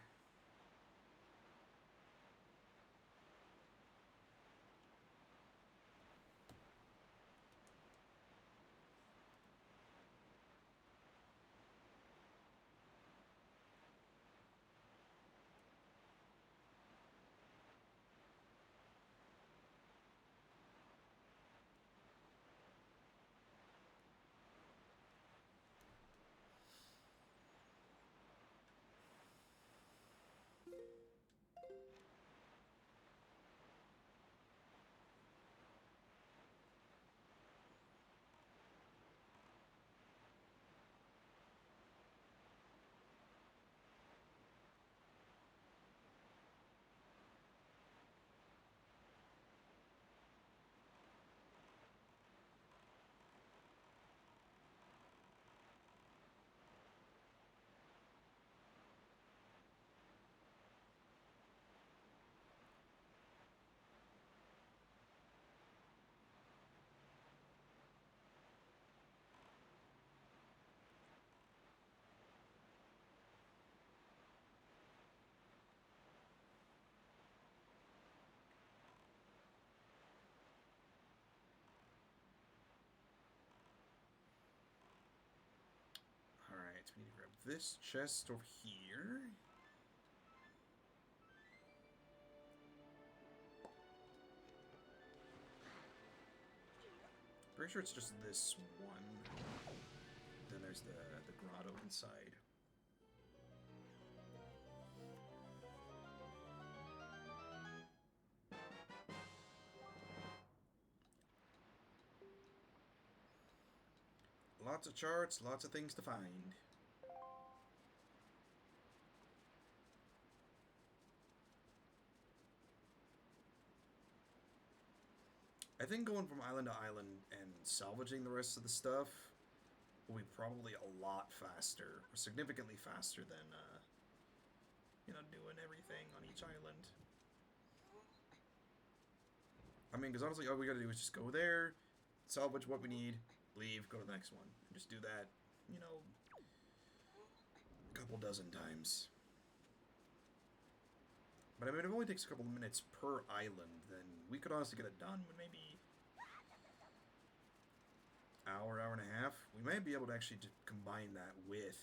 Alright, so we need to grab this chest over here. Pretty sure it's just this one. Then there's the grotto inside. Lots of charts, lots of things to find. I think going from island to island and salvaging the rest of the stuff will be probably a lot faster, or significantly faster than, you know, doing everything on each island. I mean, because honestly, all we gotta do is just go there, salvage what we need, leave, go to the next one. And just do that, you know, a couple dozen times. But I mean, it only takes a couple of minutes per island, then we could honestly get it done in maybe hour and a half. We might be able to actually just combine that with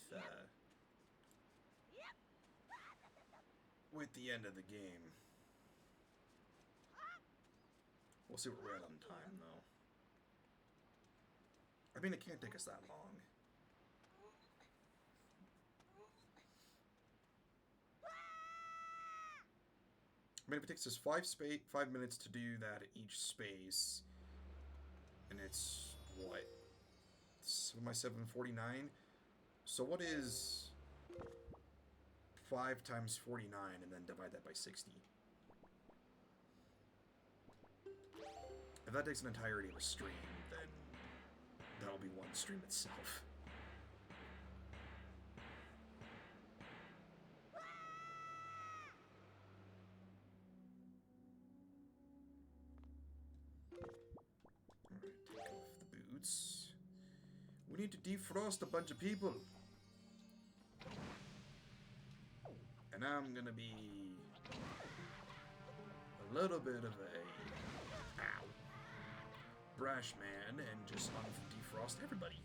the end of the game. We'll see what we're at on time, though. I mean, it can't take us that long. I mean, if it takes us 5 minutes to do that at each space, and it's, what, 7x7, 49? So what is 5 times 49, and then divide that by 60? If that takes an entirety of a stream, then that'll be one stream itself. Take off the boots. We need to defrost a bunch of people. And I'm gonna be a little bit of a brash man and just defrost everybody.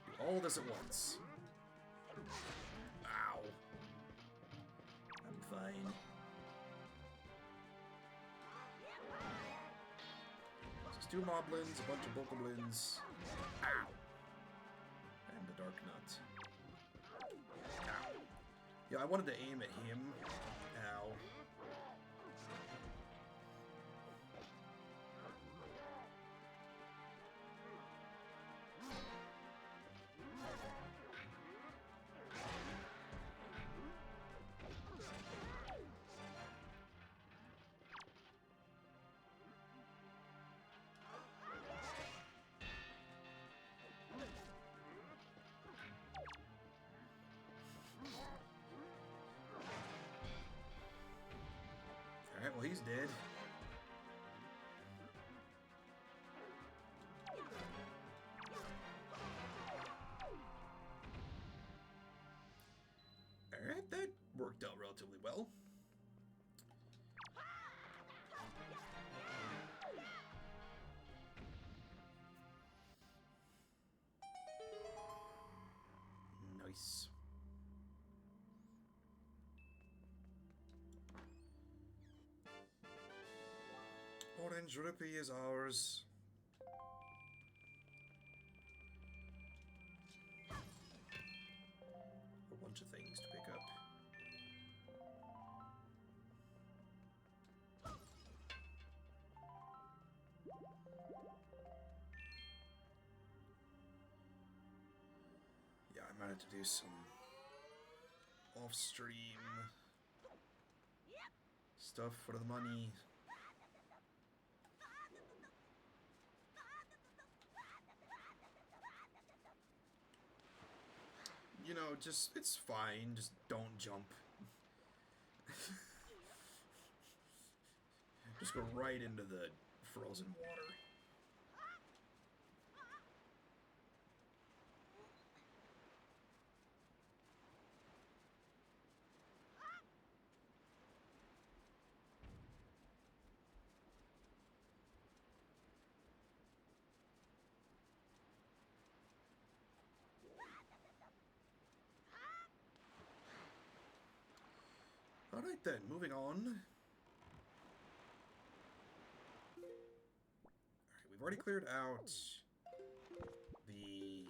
Do all this at once. Ow. I'm fine. Just 2 moblins, a bunch of bokoblins. Ow. And the dark nut. Ow. Yeah, I wanted to aim at him. Ow. Well, he's dead. Alright, that worked out relatively well. Nice. Orange rupee is ours. A bunch of things to pick up. Yeah, I might have to do some off-stream stuff for the money. You know, just, it's fine, just don't jump. Just go right into the frozen water. Alright then, moving on. Alright, we've already cleared out the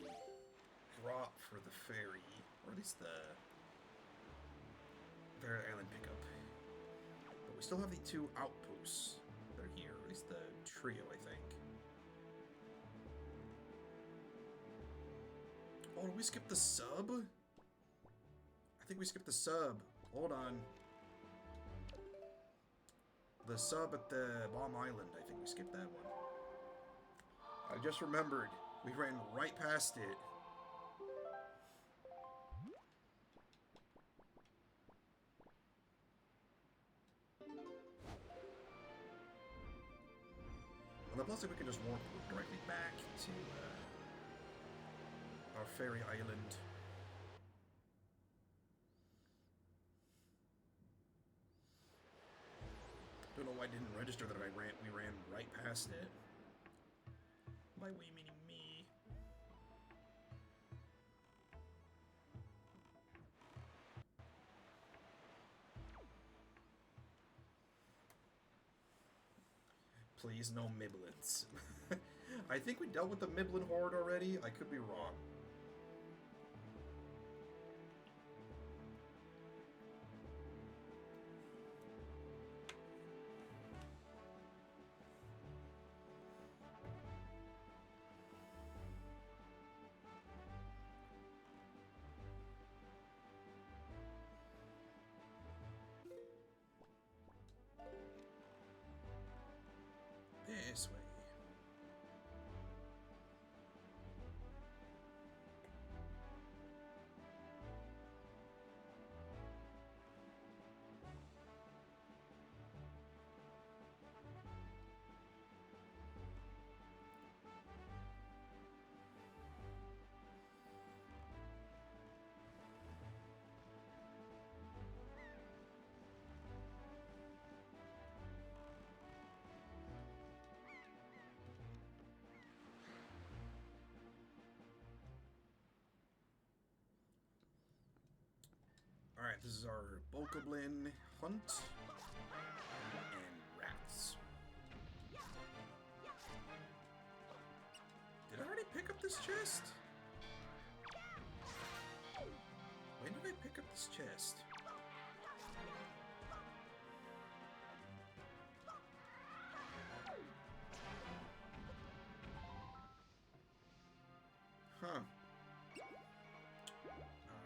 drop for the ferry, or at least the ferry island pickup. But we still have the two outposts that are here, or at least the trio, I think. Oh, did we skip the sub? I think we skipped the sub. Hold on. The sub at the Bomb Island, I think we skipped that one. I just remembered. We ran right past it. Well, plus we can just walk directly back to our ferry island. Don't know why I didn't register that we ran right past it. By we meaning me. Please, no Miblins. I think we dealt with the Miblin horde already. I could be wrong. This way. Alright, this is our Bokoblin hunt and rats. Did I already pick up this chest? When did I pick up this chest? Huh.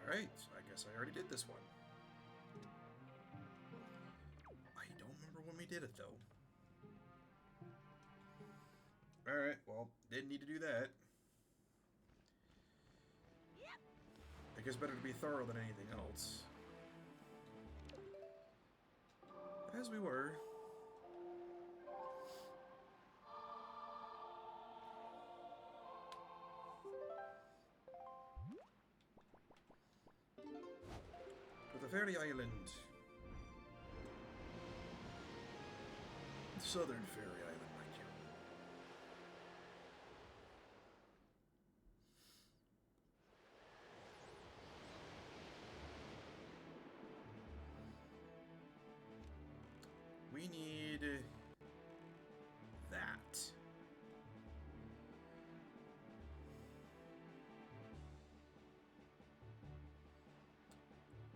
Alright, I guess I already did this one. I don't remember when we did it, though. Alright, well, didn't need to do that. I guess better to be thorough than anything else. As we were. Fairy Island. Southern Fairy Island, mind you. We need that.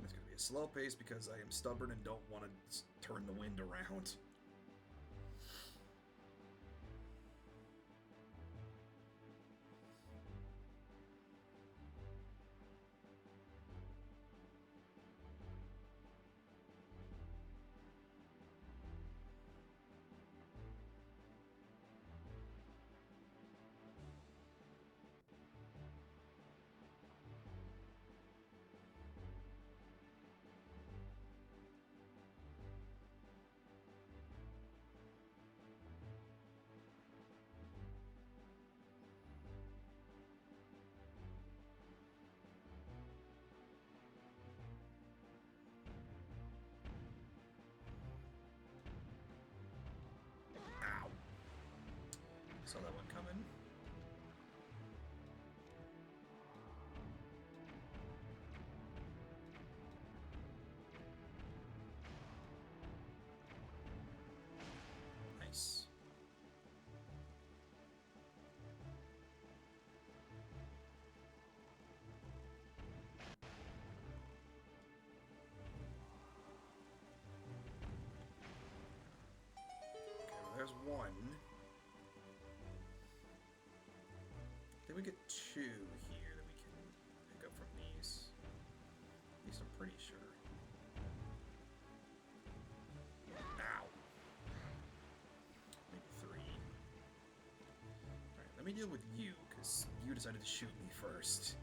It's going to be a slow pace because I am stubborn and don't want to turn the wind around. Saw that one coming. Nice. Okay, well, there's one. Then we get two here that we can pick up from these. At least I'm pretty sure. Ow! Maybe three. Alright, let me deal with you, because you decided to shoot me first.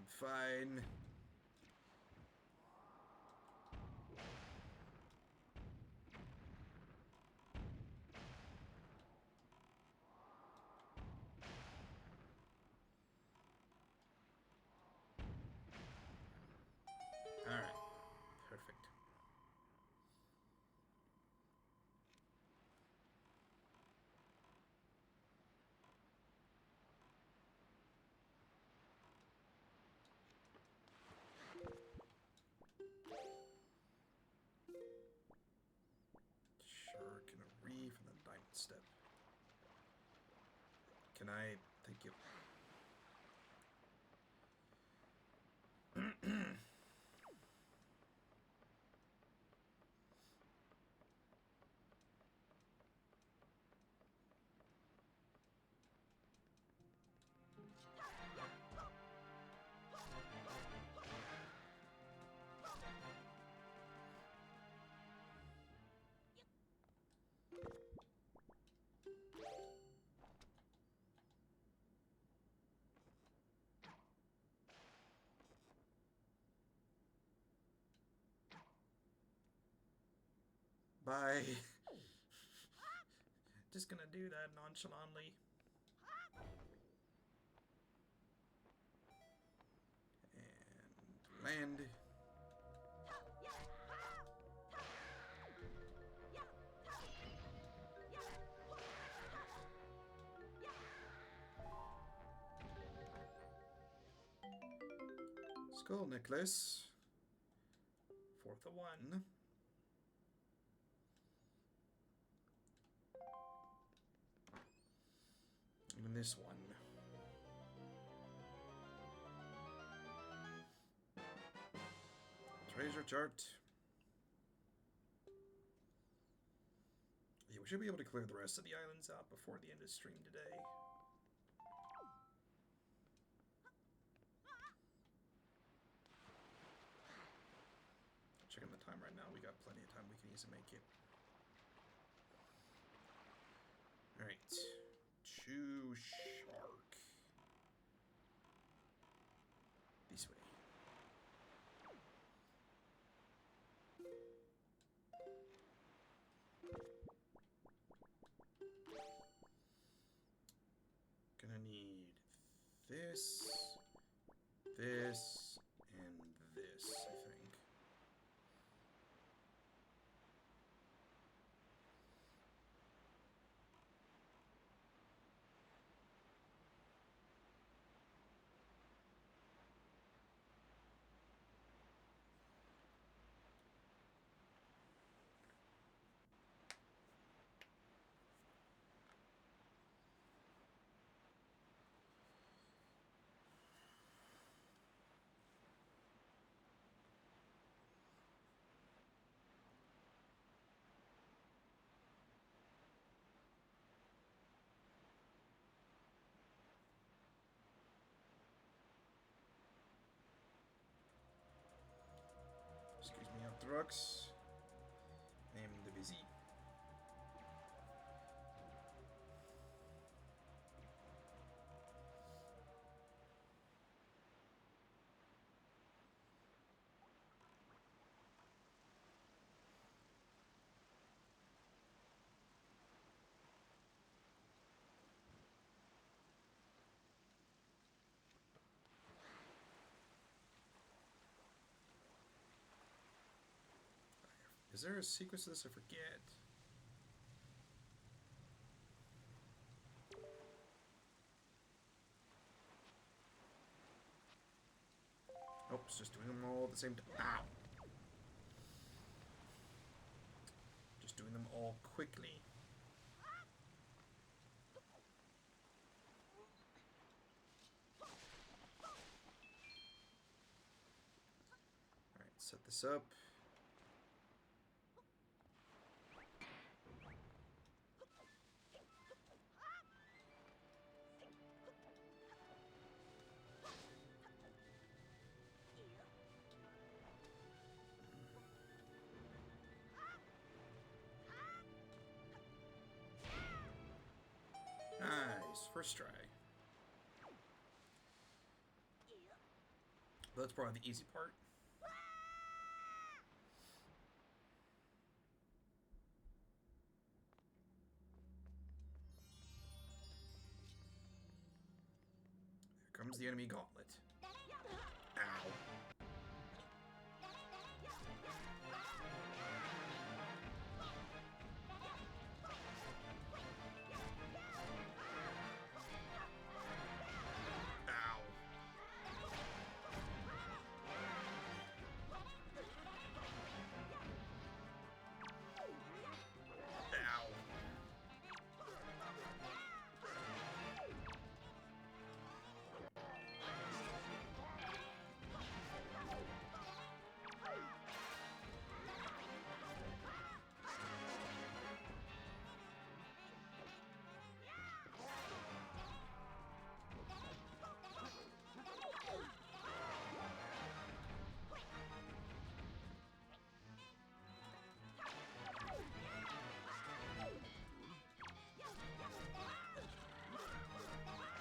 Fine. All right. Perfect. Shark and a reef and then diamond step. Can I? Thank you. Bye. Just gonna do that nonchalantly. And land. Skull necklace. 4th of 1. And this one. Treasure chart. Yeah, we should be able to clear the rest of the islands out before the end of stream today. checking the time right now. We got plenty of time. We can easily make it. Alright. Chew shark. This way. Gonna need this, this, and this, I think. Excuse me, Optrox. I am the busy. Is there a sequence to this? I forget. Nope, it's just doing them all at the same time. Ow! Just doing them all quickly. Alright, set this up. Nice, first try. But that's probably the easy part. Here comes the enemy gauntlet. Ow.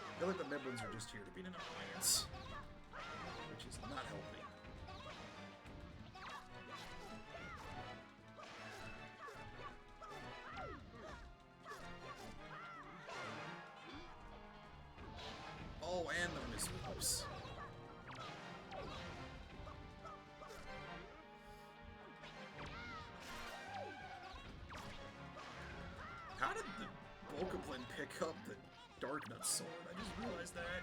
I feel like the Midlands are just here to be an annoyance, which is not helping. Oh, and the missiles. How did the Volcaplin pick up the Dark Nut sword? I just realized that.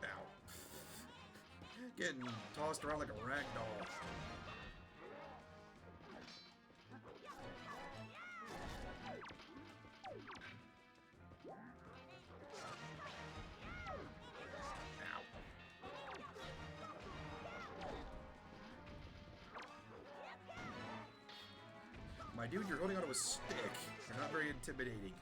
Ow. Getting tossed around like a rag doll. My dude, you're holding onto a stick. You're not very intimidating.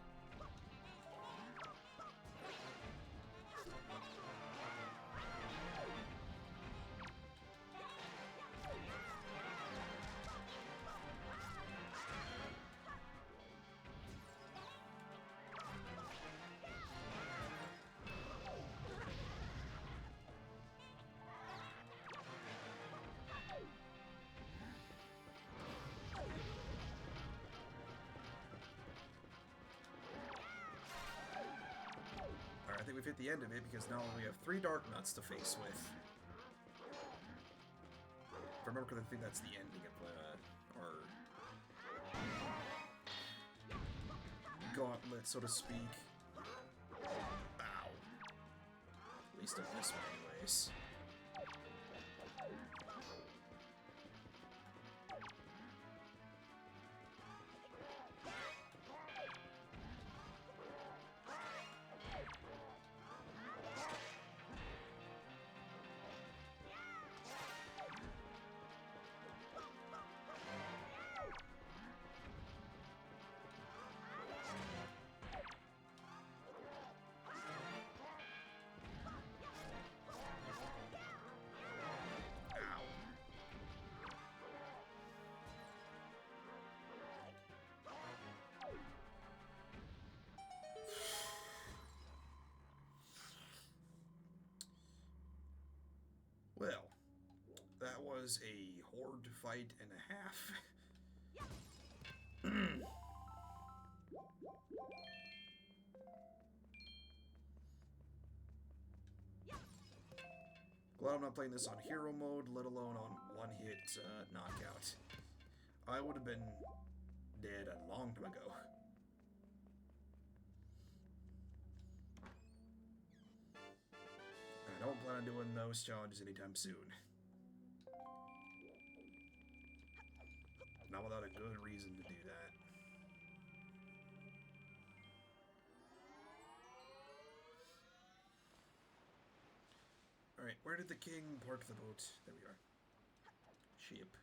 I think we've hit the end of it because now we have 3 dark nuts to face with. If I remember correctly, I think that's the ending of our gauntlet, so to speak. Ow. At least of this one, anyways. Well, that was a horde fight and a half. Glad I'm not playing this on hero mode, let alone on one-hit knockout. I would have been dead a long time ago. I don't plan on doing those challenges anytime soon. Not without a good reason to do that. Alright, where did the king park the boat? There we are. Ship.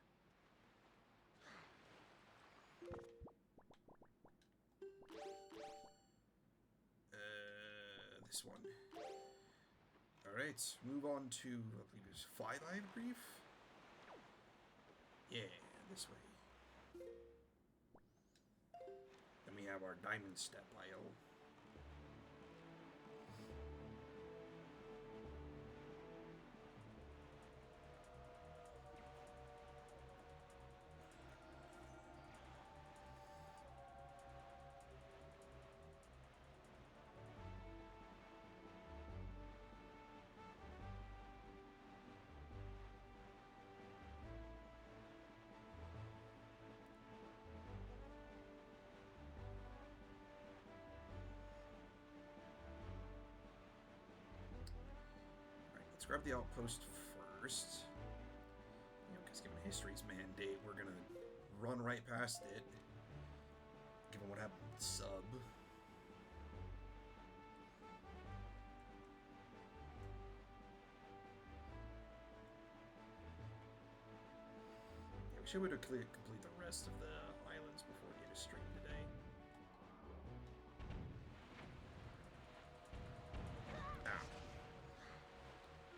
This one. Alright, move on to, I believe it's Twilight Reef? Yeah, this way. Then we have our Diamond Steppe Isle. Let's grab the outpost first. Because given history's mandate, we're gonna run right past it. Given what happened with Sub. Yeah, we should be able to complete the rest of the islands before we get a stream today.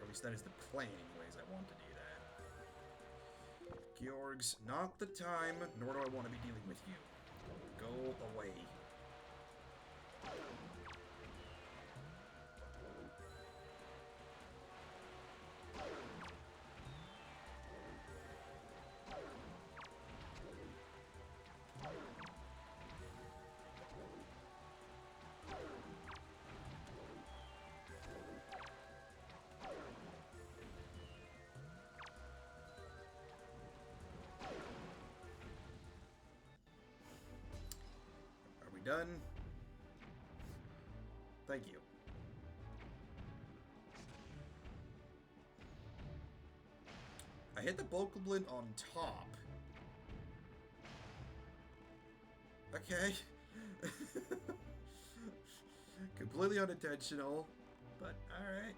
At least that is the plan anyways, I want to do that. Georgs, not the time, nor do I want to be dealing with you. Go away. Done. Thank you. I hit the bokoblin on top. Okay. Completely unintentional, but alright.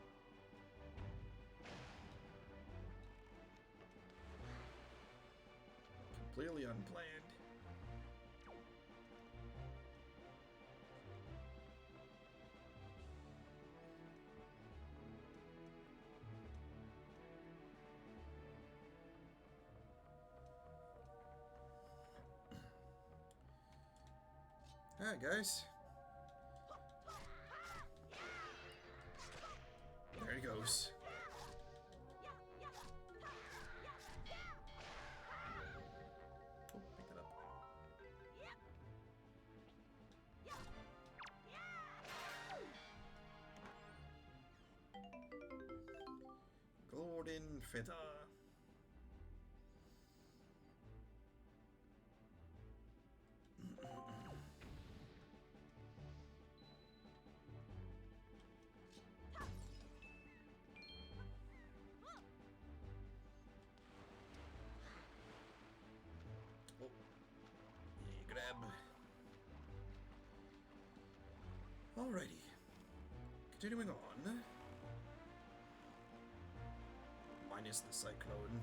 Completely unplanned. Hi, guys. There he goes. Oh, pick that up. Golden feather. Oh, yeah, grab. Alrighty. Continuing on. Minus the cyclone.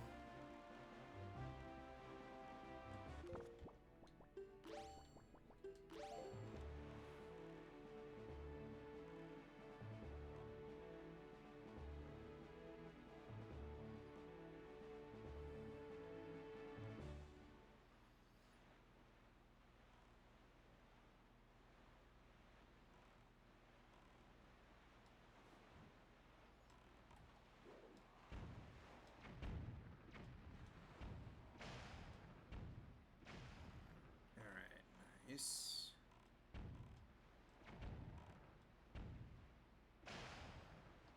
Nice.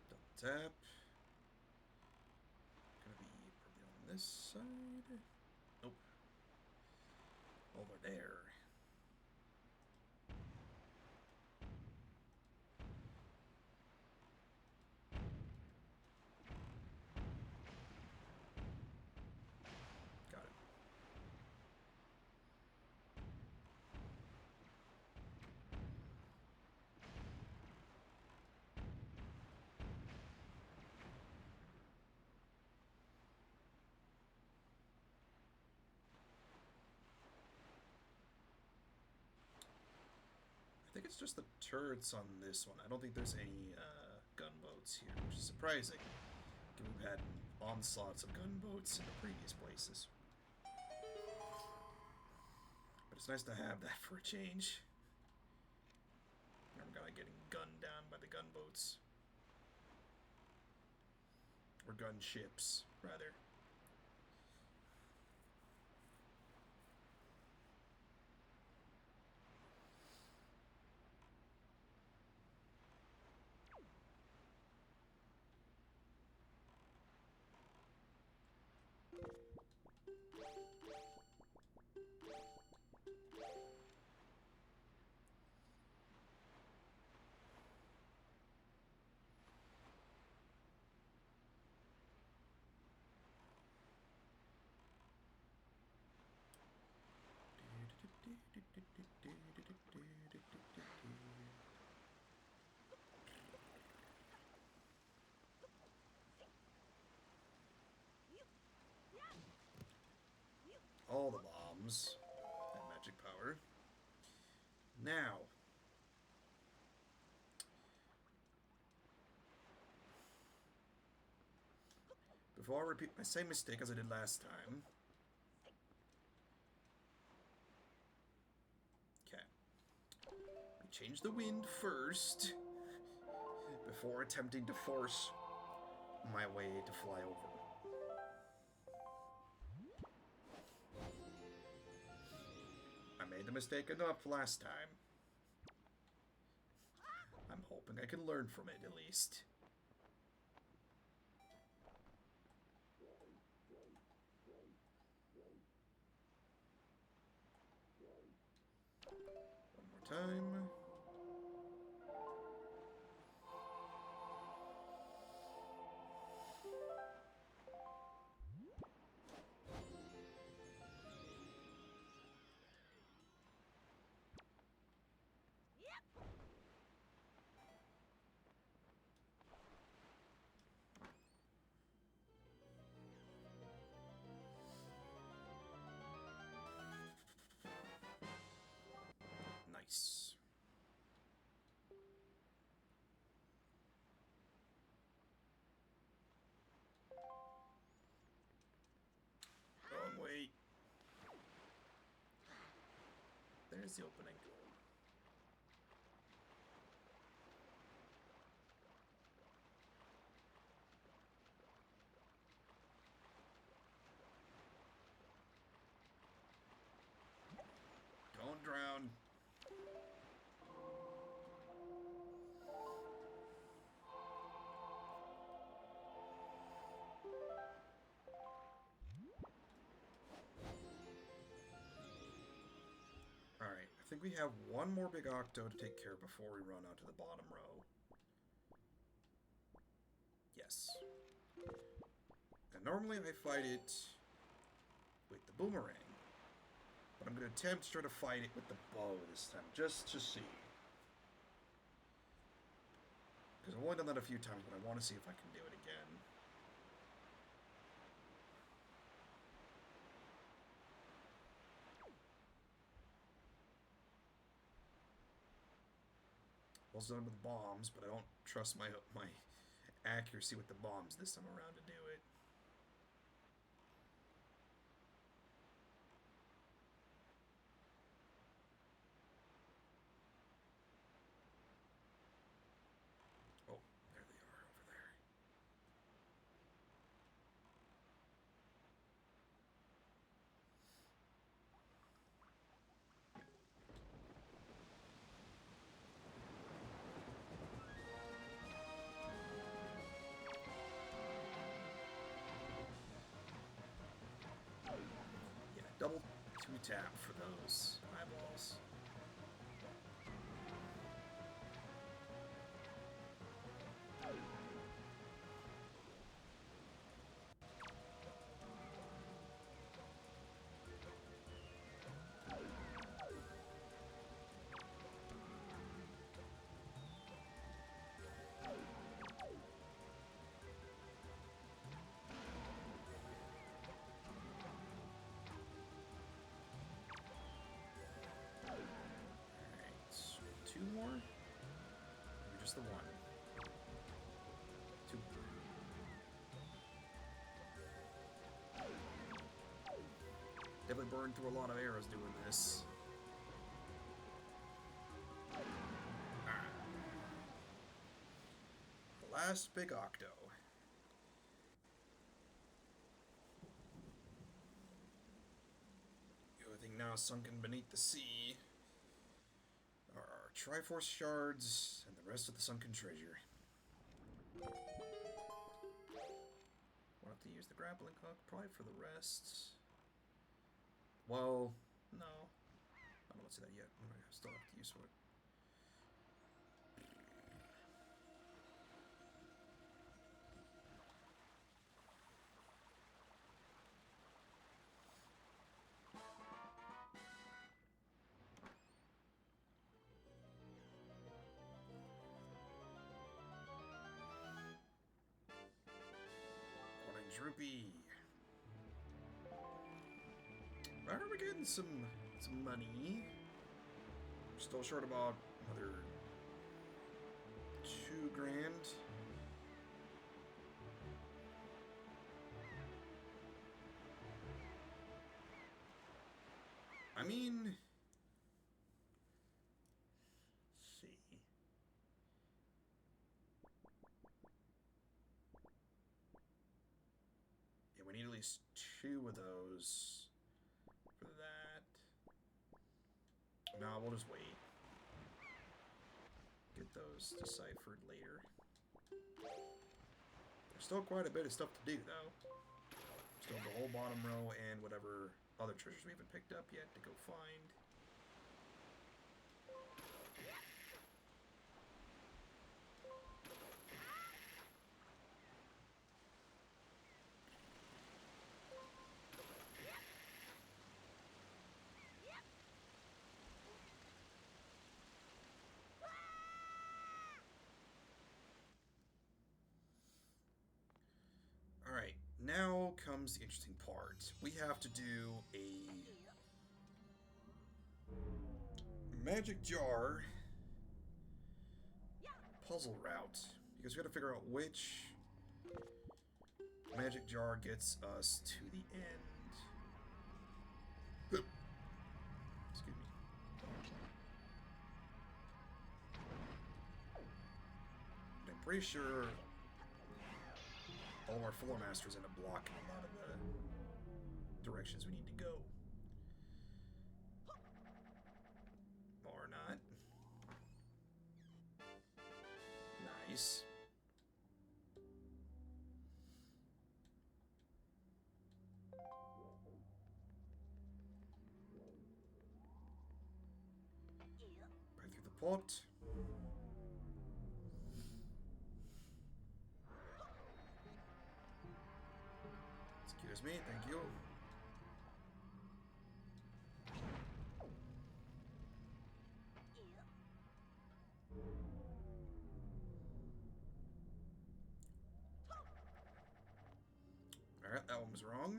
Double tap. Gonna be probably on this side. Nope. Over there. Got it. I think it's just the turrets on this one. I don't think there's any gunboats here, which is surprising, given we've had onslaughts of gunboats in the previous places. But it's nice to have that for a change. I'm gonna getting gunned down by the gunboats. Or gunships, rather. All the bombs and magic power. Now, before I repeat my same mistake as I did last time. Okay. We change the wind first before attempting to force my way to fly over. I made the mistake enough last time. I'm hoping I can learn from it at least. One more time. Nice. Wrong way. There's the opening. Don't drown. Alright, I think we have one more big octo to take care of before we run out to the bottom row. Yes. And normally I fight it with the boomerang. But I'm going to attempt to try to fight it with the bow this time, just to see. Because I've only done that a few times, but I want to see if I can do it again. Also done with bombs, but I don't trust my accuracy with the bombs this time around to do it. Oh, there they are over there. Double 2-tap for those eyeballs. Two more? Or just the one? Two. Definitely burned through a lot of arrows doing this. The last big octo. Everything now sunken beneath the sea. Our Triforce shards and the rest of the sunken treasure. We'll have to use the grappling hook probably for the rest. Well, no. I don't want to see that yet. I still have to use for it. Droopy. Alright, we're getting some money. We're still short about another $2,000. I mean, let's see. We need at least 2 of those for that. No, we'll just wait. Get those deciphered later. There's still quite a bit of stuff to do, though. Still the whole bottom row and whatever other treasures we haven't picked up yet to go find. Alright, now comes the interesting part. We have to do a magic jar puzzle route. Because we gotta figure out which magic jar gets us to the end. Excuse me. I'm pretty sure all of our floor masters end up blocking a lot of the directions we need to go. pot. Excuse me, thank you. Alright, that one was wrong.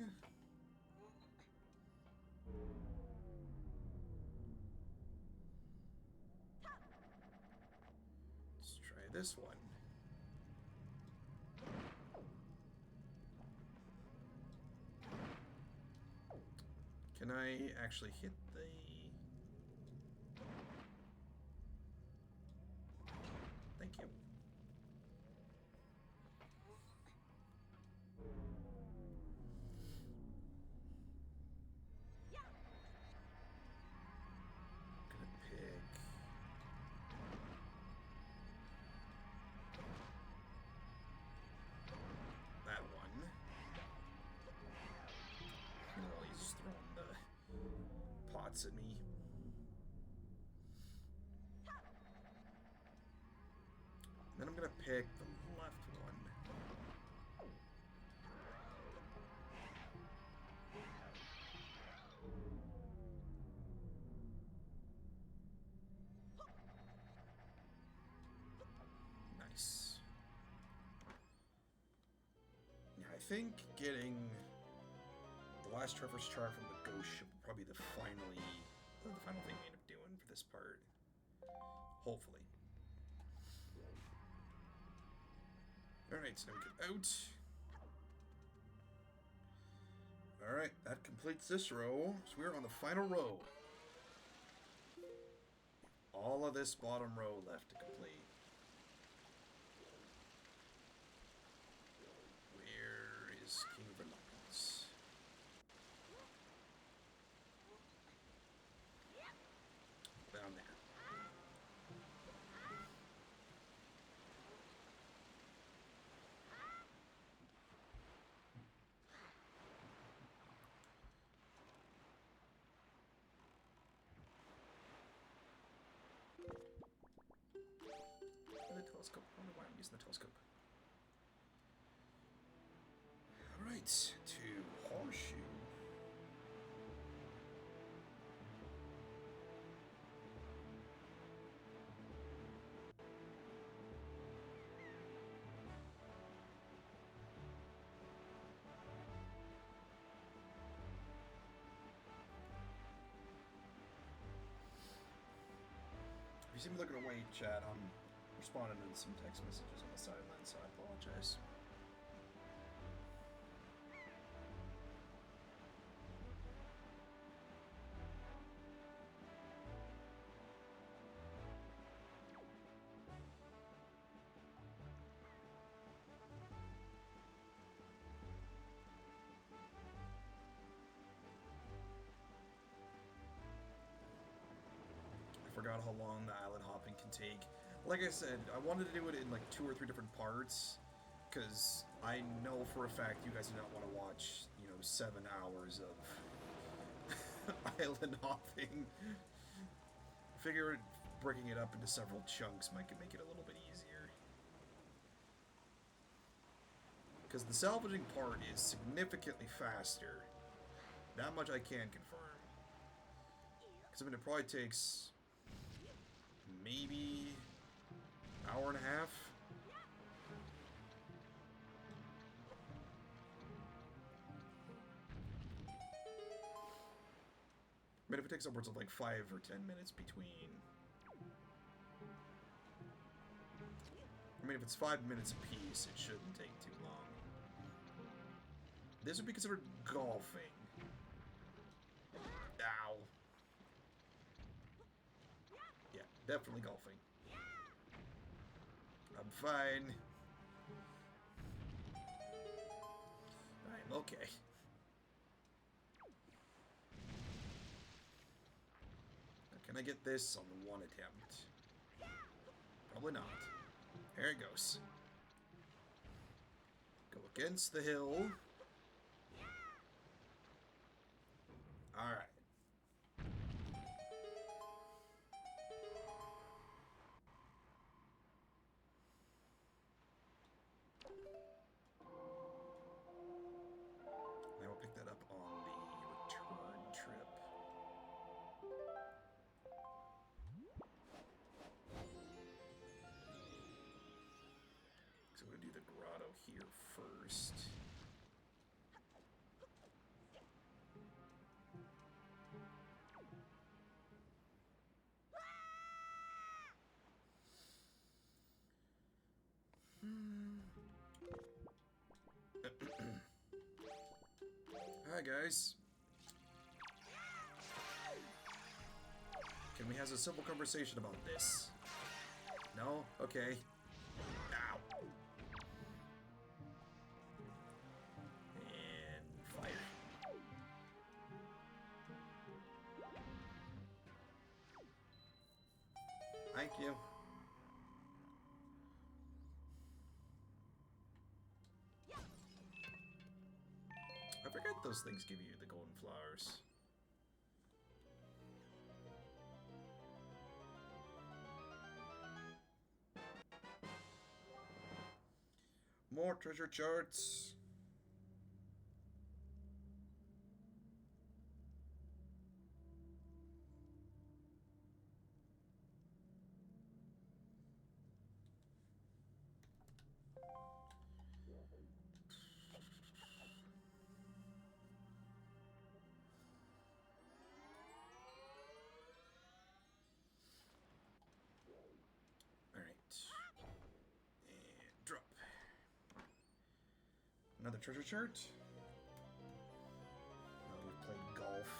Let's try this one. Can I actually hit the... Thank you. Gonna pick... that one. Oh, he's just throwing the pots at me. Then I'm gonna pick the left one. Nice. Yeah, I think getting the last Trevor's chart from the ghost ship will probably be the final thing we end up doing for this part. Hopefully. Alright, so now we get out. Alright, that completes this row. So we're on the final row. All of this bottom row left to complete. Where is King of Reluctance? Down there. The telescope. I wonder why I'm using the telescope. Alright, to Horseshoe. If you see me looking away, chat, I'm responding to some text messages on the sideline, so I apologize. I forgot how long the island hopping can take. Like I said, I wanted to do it in like 2 or 3 different parts, because I know for a fact you guys do not want to watch, 7 hours of island hopping. I figure breaking it up into several chunks might make it a little bit easier. Because the salvaging part is significantly faster. That much I can confirm. Because I mean, it probably takes maybe hour and a half. I mean, if it takes upwards of like 5 or 10 minutes between. I mean, if it's 5 minutes apiece, it shouldn't take too long. This would be considered golfing. Ow. Yeah, definitely golfing. I'm fine. I'm okay. Now, can I get this on the one attempt? Probably not. There it goes. Go against the hill. Alright. Hi, guys. Can we have a simple conversation about this? No? Okay. Ow. And fire. Thank you. I forget those things give you the golden flowers. More treasure charts. And drop. Another treasure chart. Now we've played golf.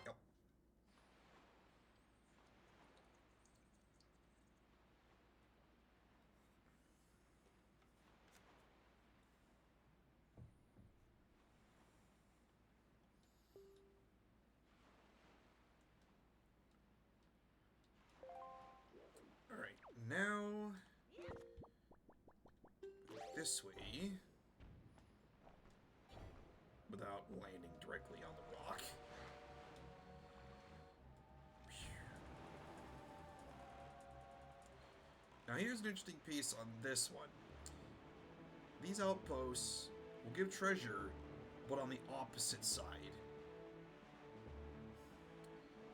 Yep. Alright, now this way without landing directly on the rock. Now here's an interesting piece on this one. These outposts will give treasure, but on the opposite side.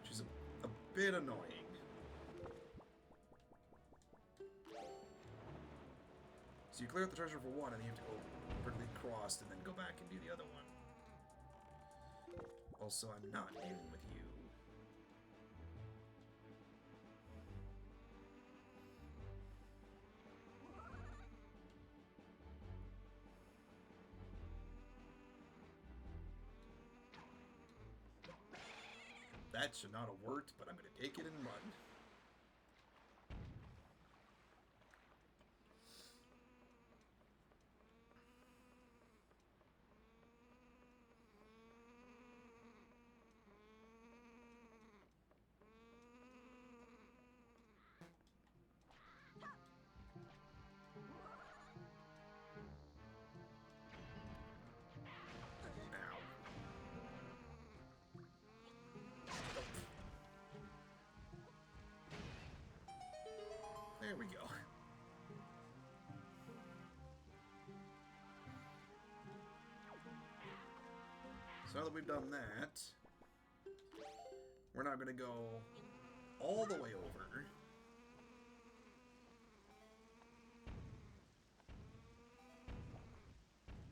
Which is a bit annoying. So you clear out the treasure for one, and then you have to go vertically across and then go back and do the other one. Also, I'm not aiming with you. That should not have worked, but I'm going to take it and run. There we go. So now that we've done that, we're now going to go all the way over.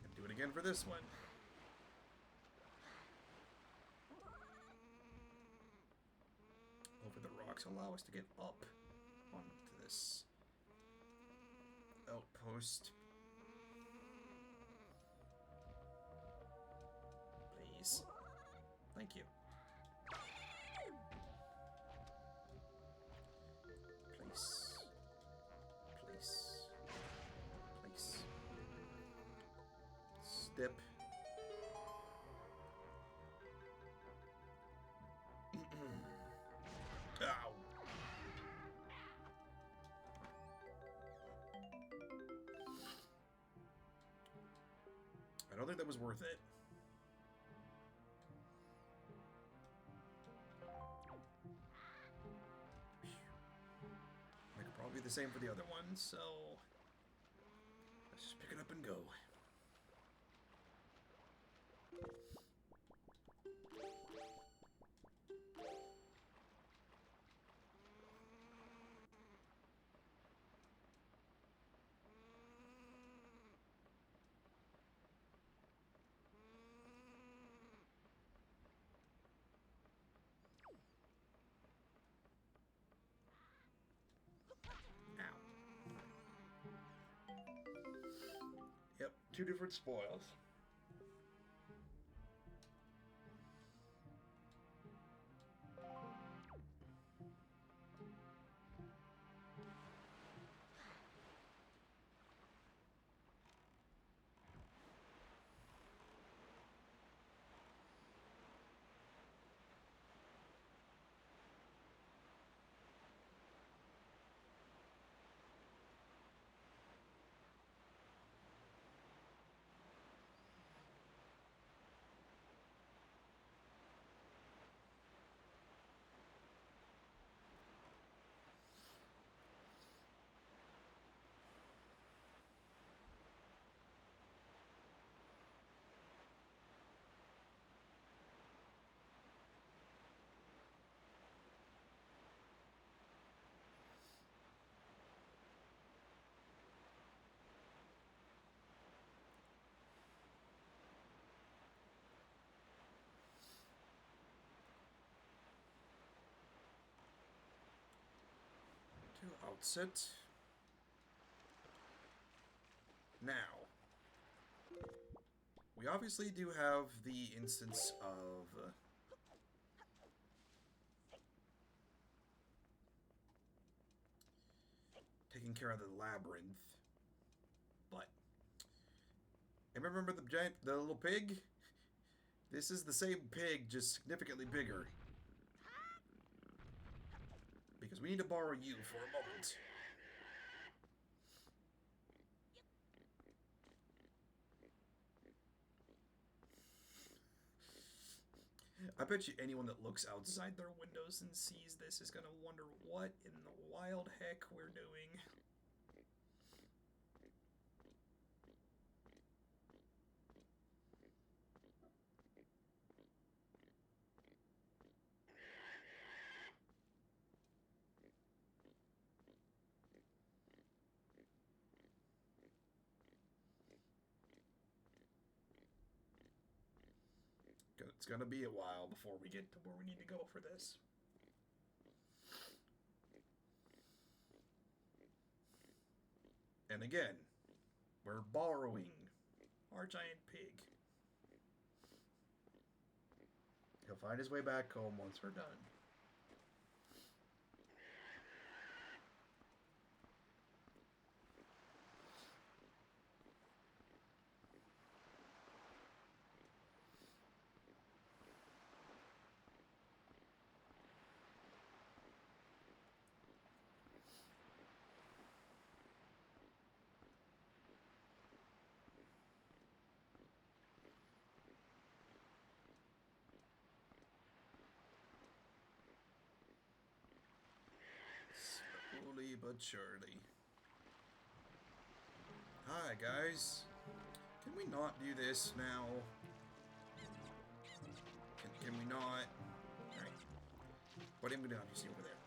And do it again for this one. Over the rocks allow us to get up onto this outpost. Please. Thank you. Place. Place. Place. Step. Ow. I don't think that was worth it. I could probably be the same for the other one, so let's just pick it up and go. Yep, two different spoils. Outset. Now, we obviously do have the instance of taking care of the labyrinth, but remember the little pig? This is the same pig, just significantly bigger. Because we need to borrow you for a moment. I bet you anyone that looks outside their windows and sees this is gonna wonder what in the wild heck we're doing. It's gonna be a while before we get to where we need to go for this. And again, we're borrowing our giant pig. He'll find his way back home once we're done. Slowly but surely. Hi, guys. Can we not do this now? Can we not? Alright. What am I doing? You see over there.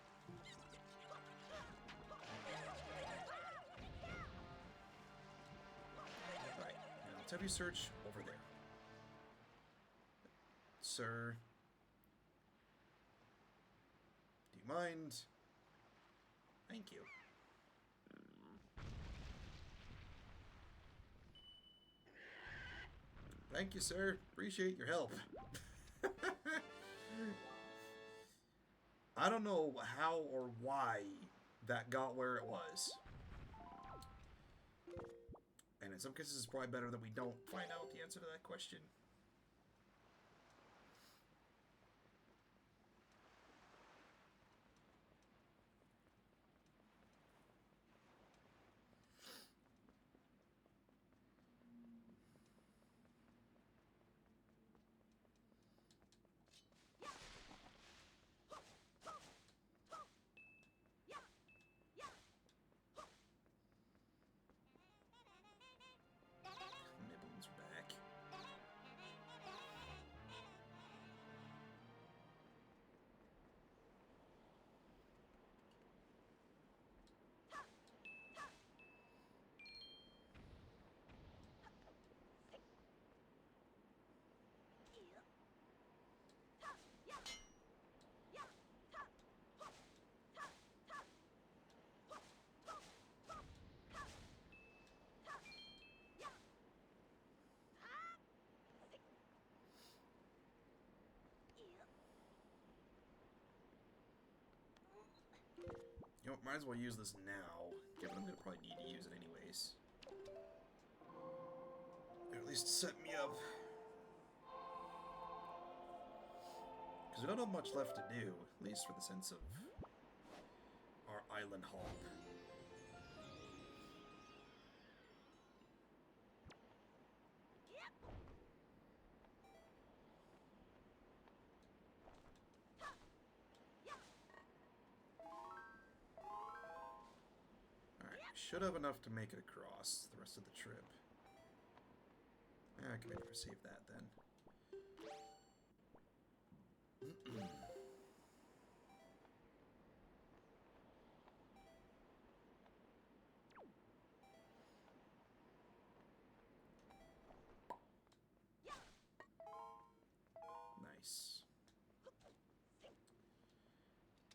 Right. Now let's have you search over there. Sir. Do you mind? Thank you. Thank you, sir. Appreciate your help. I don't know how or why that got where it was. And in some cases, it's probably better that we don't find out the answer to that question. Nibbles back. You know what, might as well use this now, given I'm going to probably need to use it anyways. Or at least set me up. Because we don't have much left to do, at least for the sense of our island hop. Should have enough to make it across the rest of the trip. Yeah, I can maybe save that then. Nice.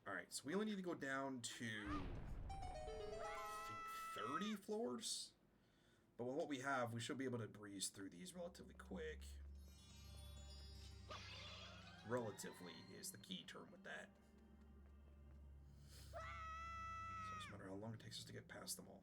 Alright, so we only need to go down to 30 floors. But with what we have, we should be able to breeze through these relatively quick. Relatively is the key term with that. So it's just a matter how long it takes us to get past them all.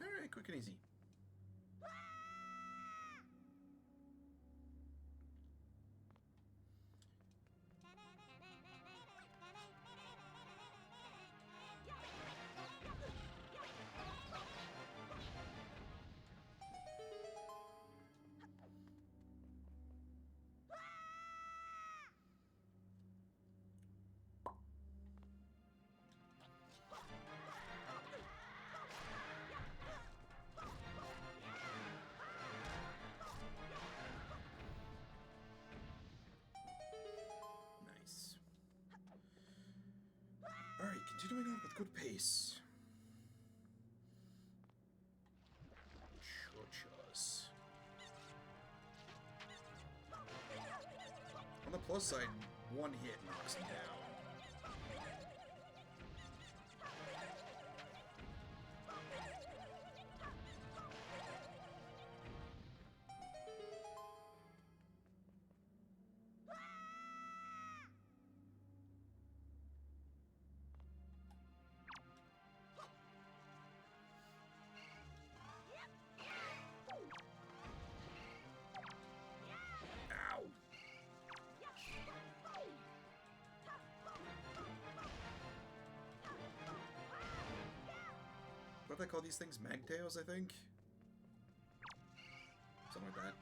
Alright, quick and easy. Alright, continuing on with good pace. Chuchas. On the plus side, one hit knocks him down. What do they call these things? Magtails, I think? Something like that.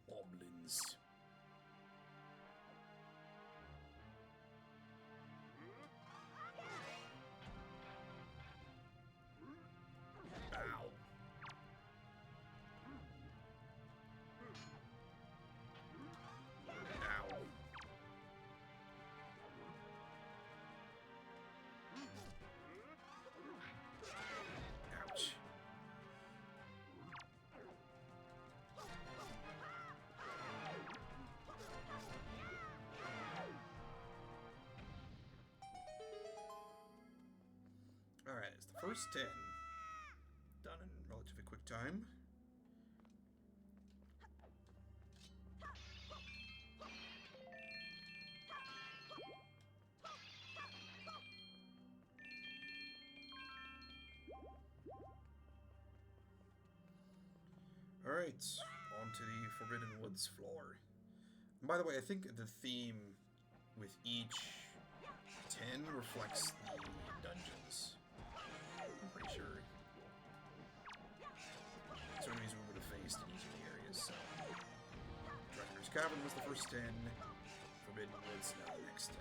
Goblins. Ow. Ow. Ouch. Alright, it's the first 10. Done in relatively quick time. Alright, on to the Forbidden Woods floor. And by the way, I think the theme with each 10 reflects the dungeons. I'm pretty sure. Certain enemies we would have faced in each of the areas, so. Director's Cavern was the first 10. Forbidden Woods now the next 10.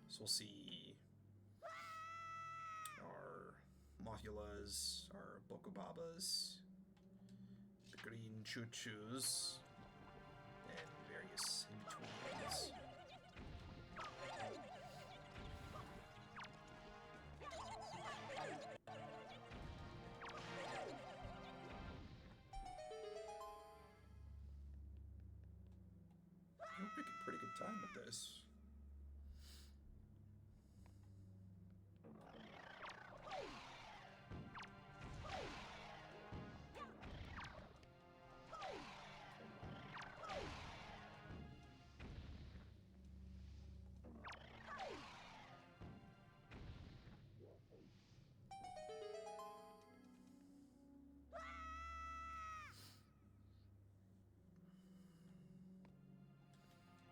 So we'll see Mohulas, our Bokobabas, the green choo-choos, and various in-betweens. We're making pretty good time with this.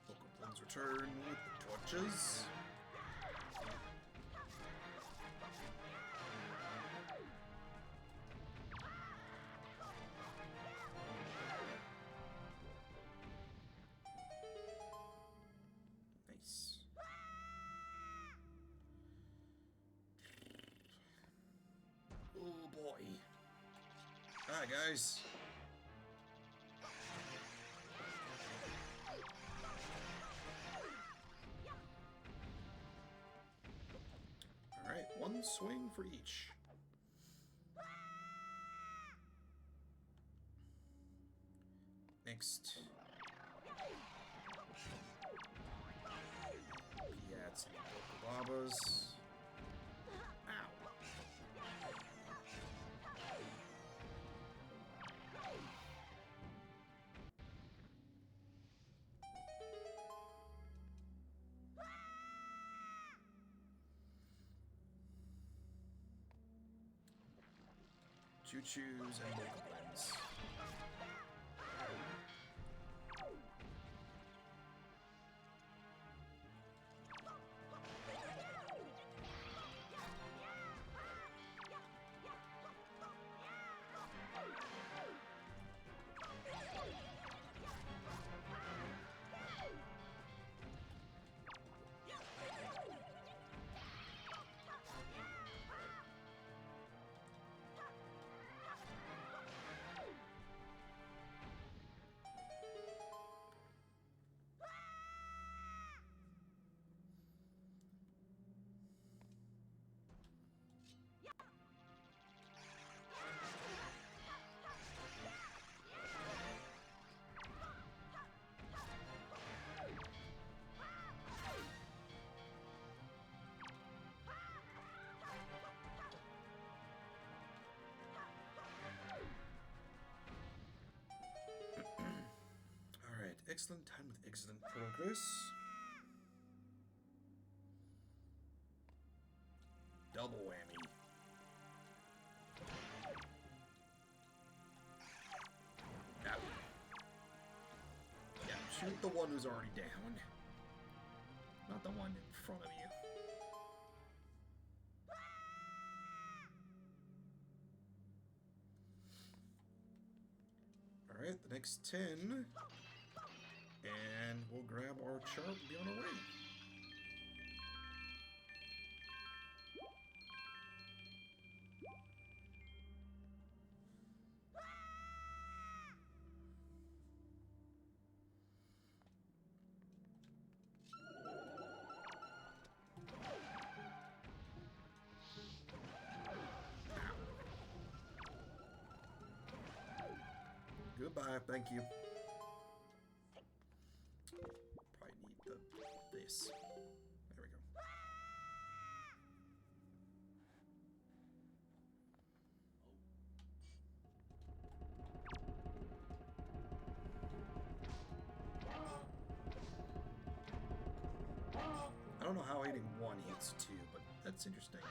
Bokoblins return with the torches. Nice. Oh boy. Hi guys. Alright, one swing for each. Next. Piats and Bokobabas. Ow. Choo-choos and Bokoblins. Alright, excellent time with excellent progress. Double whammy. Ow. Yeah, shoot the one who's already down. Not the one in front of you. Alright, the next 10. And we'll grab our chart and be on our way. Goodbye, thank you. Probably need this. There we go. I don't know how hitting one hits two, but that's interesting.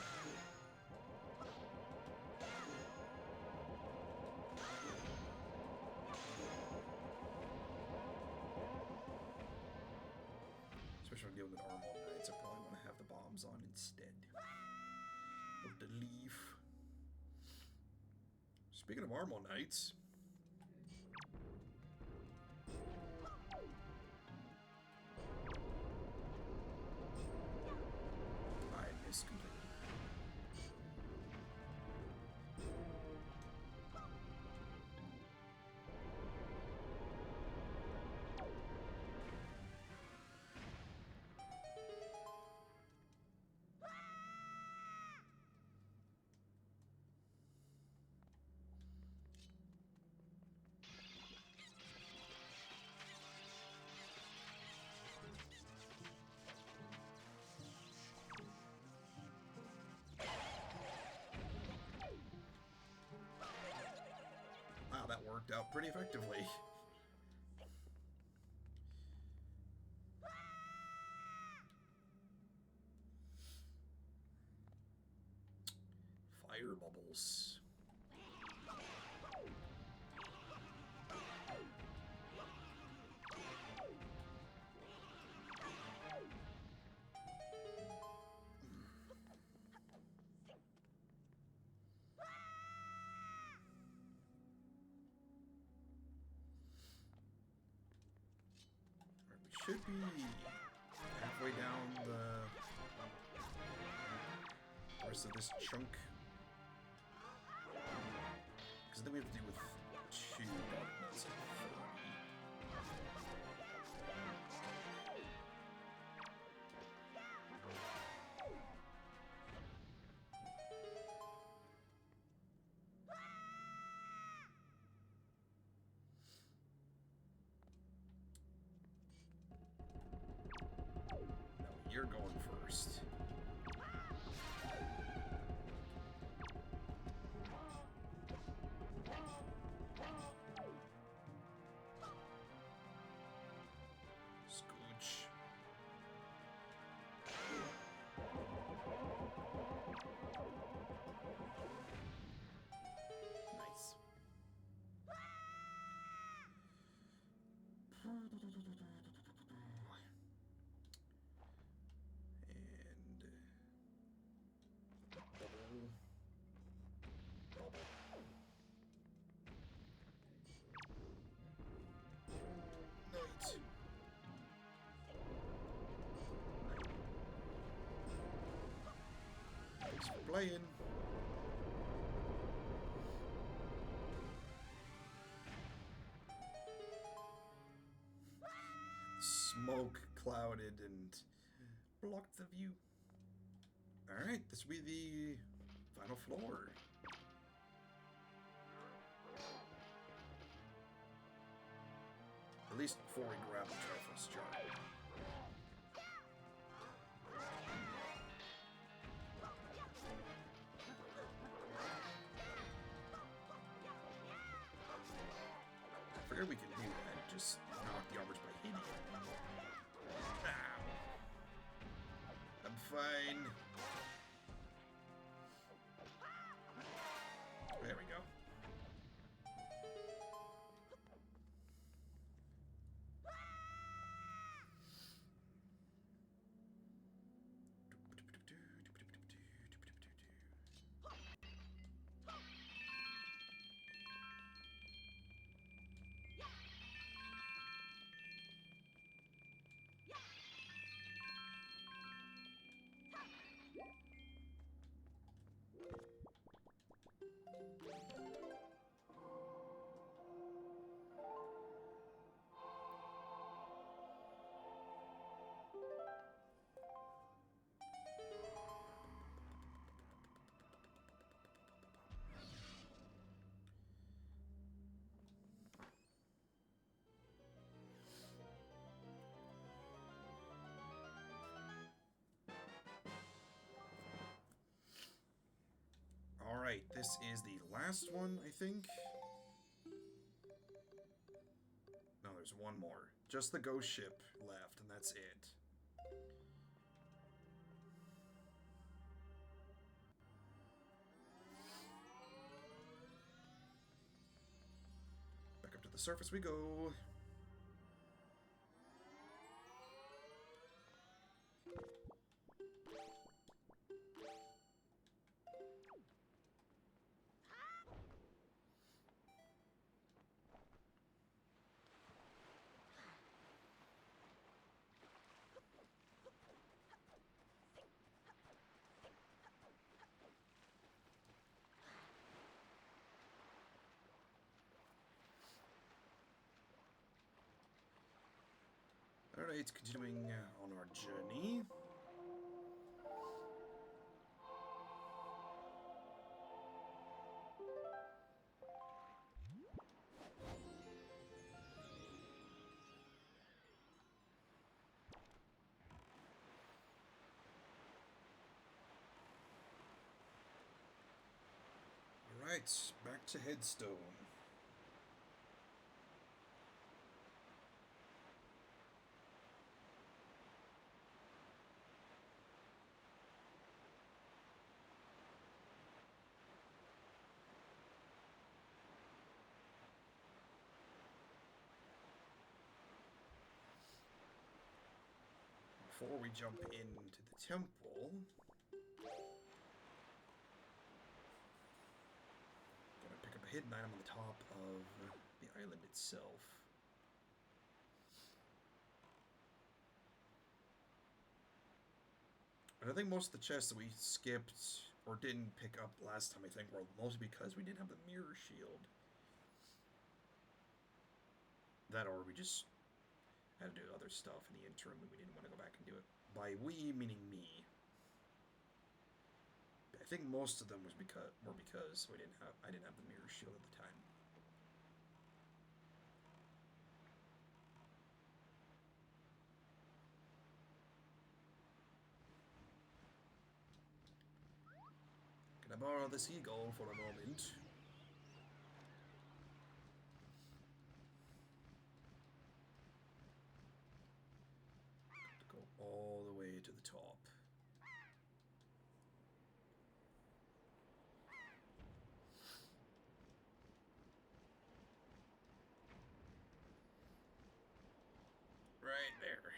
Especially when dealing with Armor Knights, I probably want to have the bombs on instead of the leaf. Speaking of Armor Knights, I missed completely. worked out pretty effectively. Fire bubbles. Should be halfway down the rest of this chunk. Because then we have to deal with 2 darkness. You're going first. Scooch. Nice. Thanks for playing. Smoke clouded and blocked the view. Alright, this will be the final floor. At least before we grab the Triforce jar. I figured we could do that, just knock the armors by hitting it. Ow. I'm fine. There we go. Alright, this is the last one, I think. No, there's one more. Just the ghost ship left, and that's it. Back up to the surface we go. Alright, continuing on our journey. Alright, back to Headstone. before we jump into the temple, gonna pick up a hidden item on the top of the island itself. And I think most of the chests that we skipped or didn't pick up last time, I think, were mostly because we didn't have the mirror shield. That or we just had to do other stuff in the interim and we didn't want to go back and do it. By we, meaning me. I think most of them were because I didn't have the mirror shield at the time. Can I borrow this eagle for a moment? Go all the way to the top. Right there.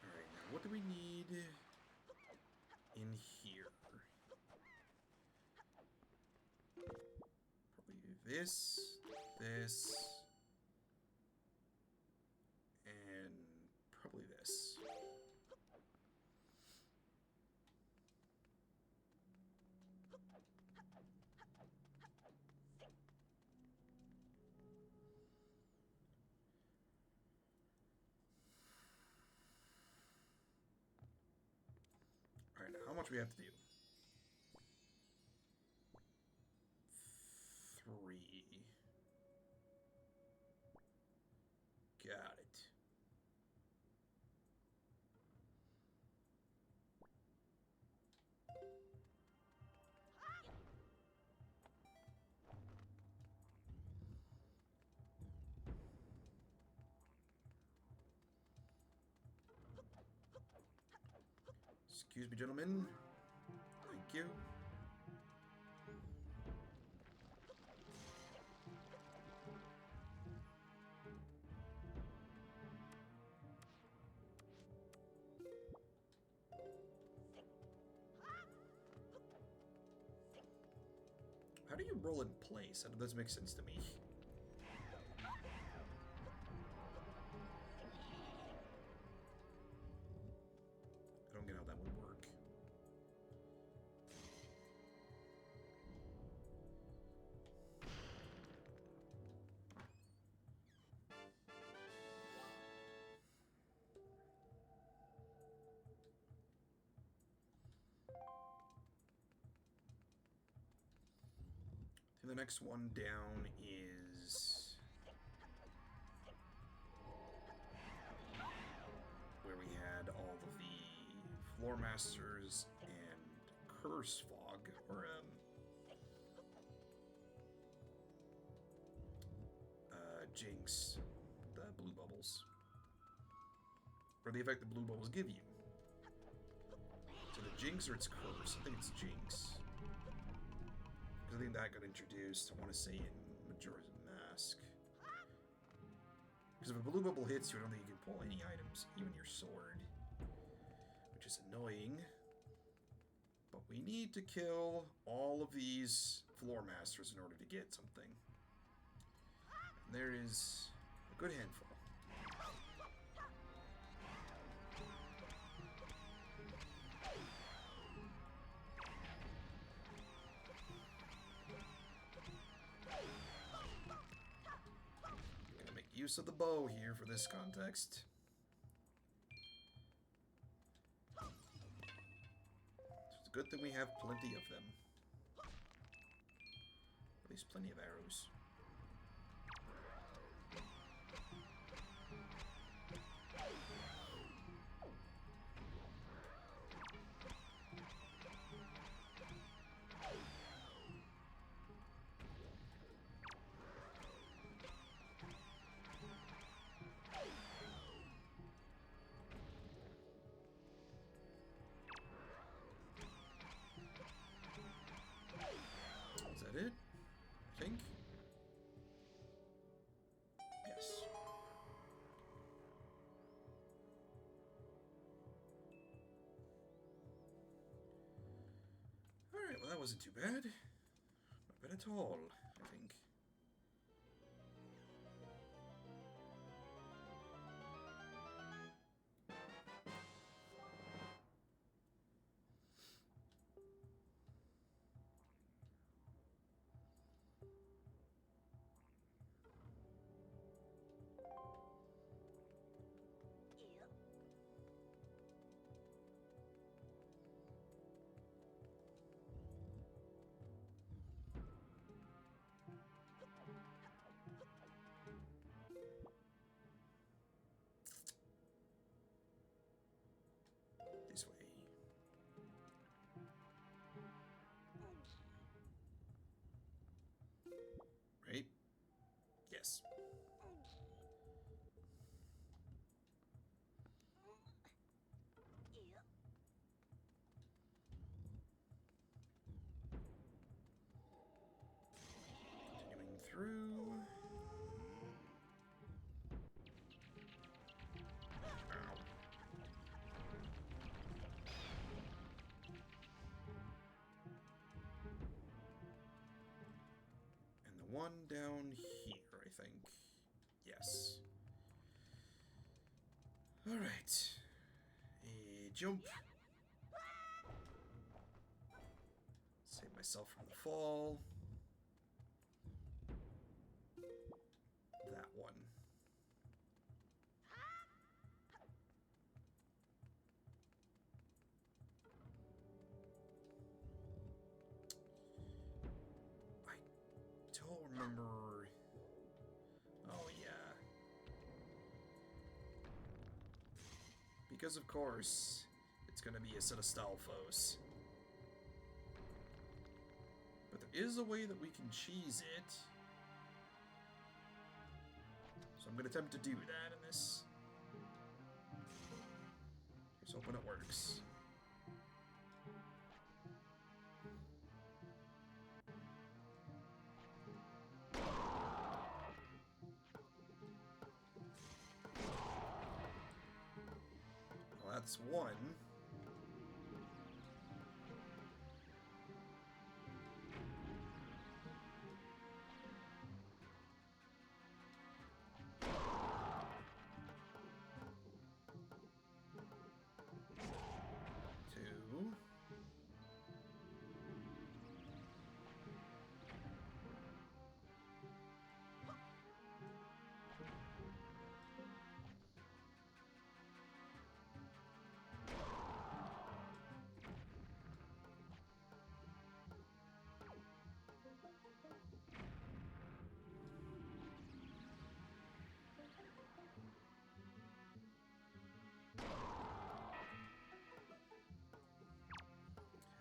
Alright, now what do we need in here? Probably this, and probably this. Alright, now how much we have to do? 3. Got it. Excuse me, gentlemen. Thank you. How do you roll in place? That doesn't make sense to me. I don't get how that would work. And the next one down is where we had all of the floor masters and curse fog, or jinx, the blue bubbles, or the effect the blue bubbles give you. So the jinx or it's curse? I think it's jinx. I think that got introduced, I want to say, in Majora's Mask. Because if a blue bubble hits you, I don't think you can pull any items, even your sword. Which is annoying. But we need to kill all of these floor masters in order to get something. And there is a good handful. Use of the bow here for this context. It's a good thing we have plenty of them. At least plenty of arrows. wasn't too bad. Not bad at all, I think. This way. Right? Yes. Continuing through. Ow. And the one down here, I think. Yes. Alright. A jump. Save myself from the fall. That one. I don't remember. Oh, yeah. Because, of course, it's going to be a set of Stalfos. But there is a way that we can cheese it. So I'm going to attempt to do that in this. Here's hoping it works. Well, that's one. Two.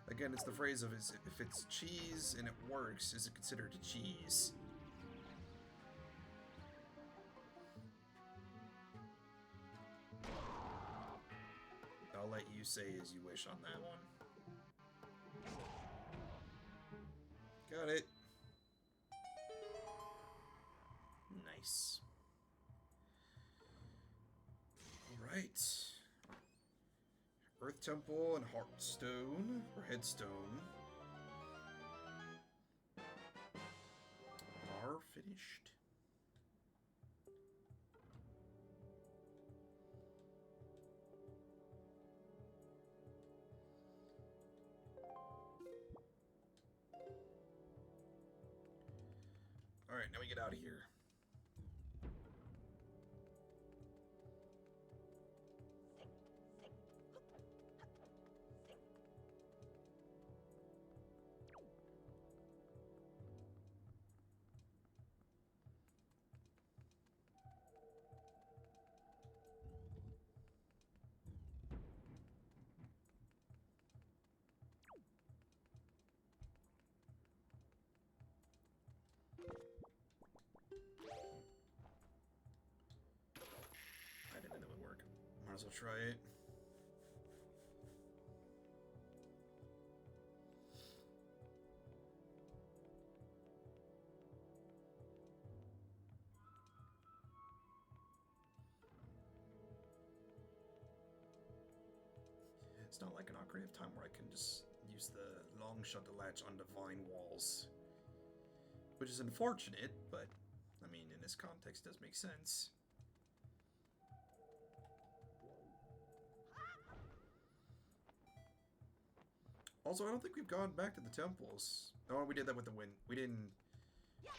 Again, it's the phrase of if it's cheese and it works, is it considered a cheese? I'll let you say as you wish on that one. Got it. Nice. Alright. Earth Temple and Heartstone, or Headstone, are finished. Alright, now we get out of here. I didn't know that would work. Might as well try it. It's not like an ocarina of time where I can just use the long shot to latch on divine walls. Which is unfortunate, but, I mean, in this context, does make sense. Also, I don't think we've gone back to the temples. Oh, we did that with the wind. We didn't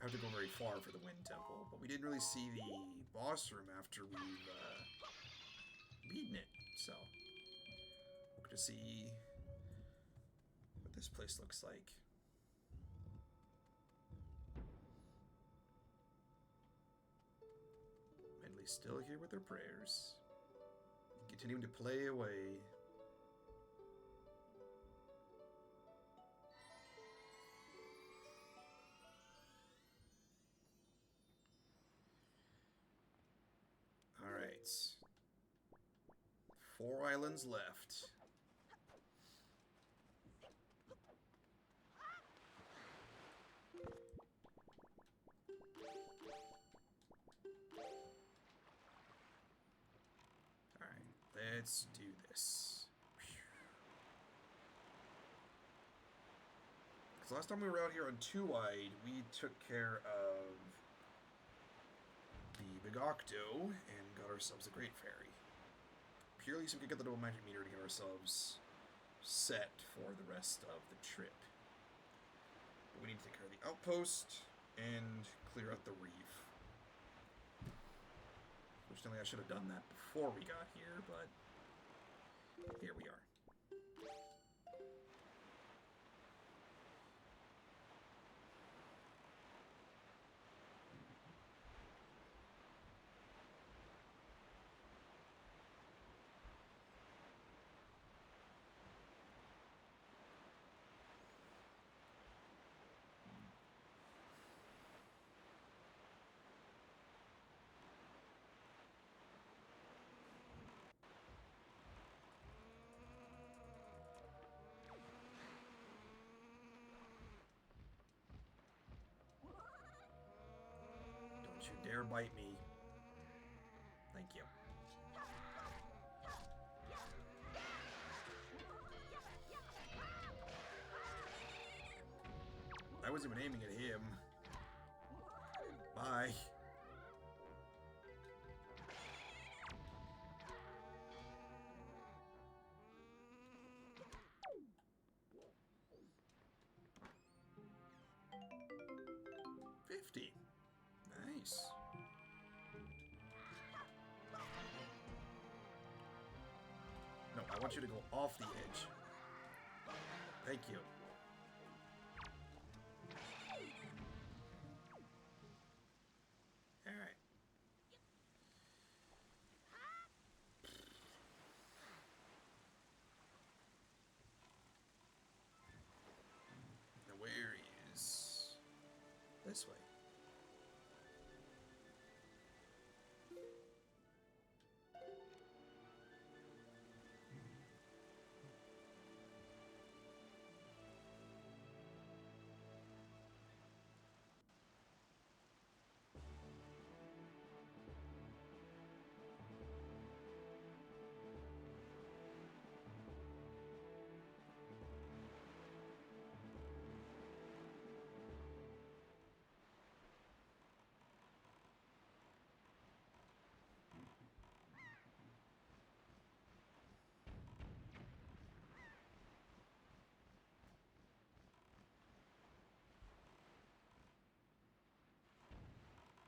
have to go very far for the wind temple, but we didn't really see the boss room after we've beaten it. So, we're going to see what this place looks like. Medley's still here with her prayers, continuing to play away. Alright. 4 islands left. Alright, let's do this. Because last time we were out here on Two-Eyed, we took care of the Big Octo and got ourselves a Great Fairy. Purely so we could get the double magic meter to get ourselves set for the rest of the trip. But we need to take care of the outpost and clear out the reef. Fortunately, I should have done that before we got here, but here we are. Don't you dare bite me. Thank you. I wasn't even aiming at him. Bye. Nice. No, I want you to go off the edge. Thank you. All right. Now where is this way?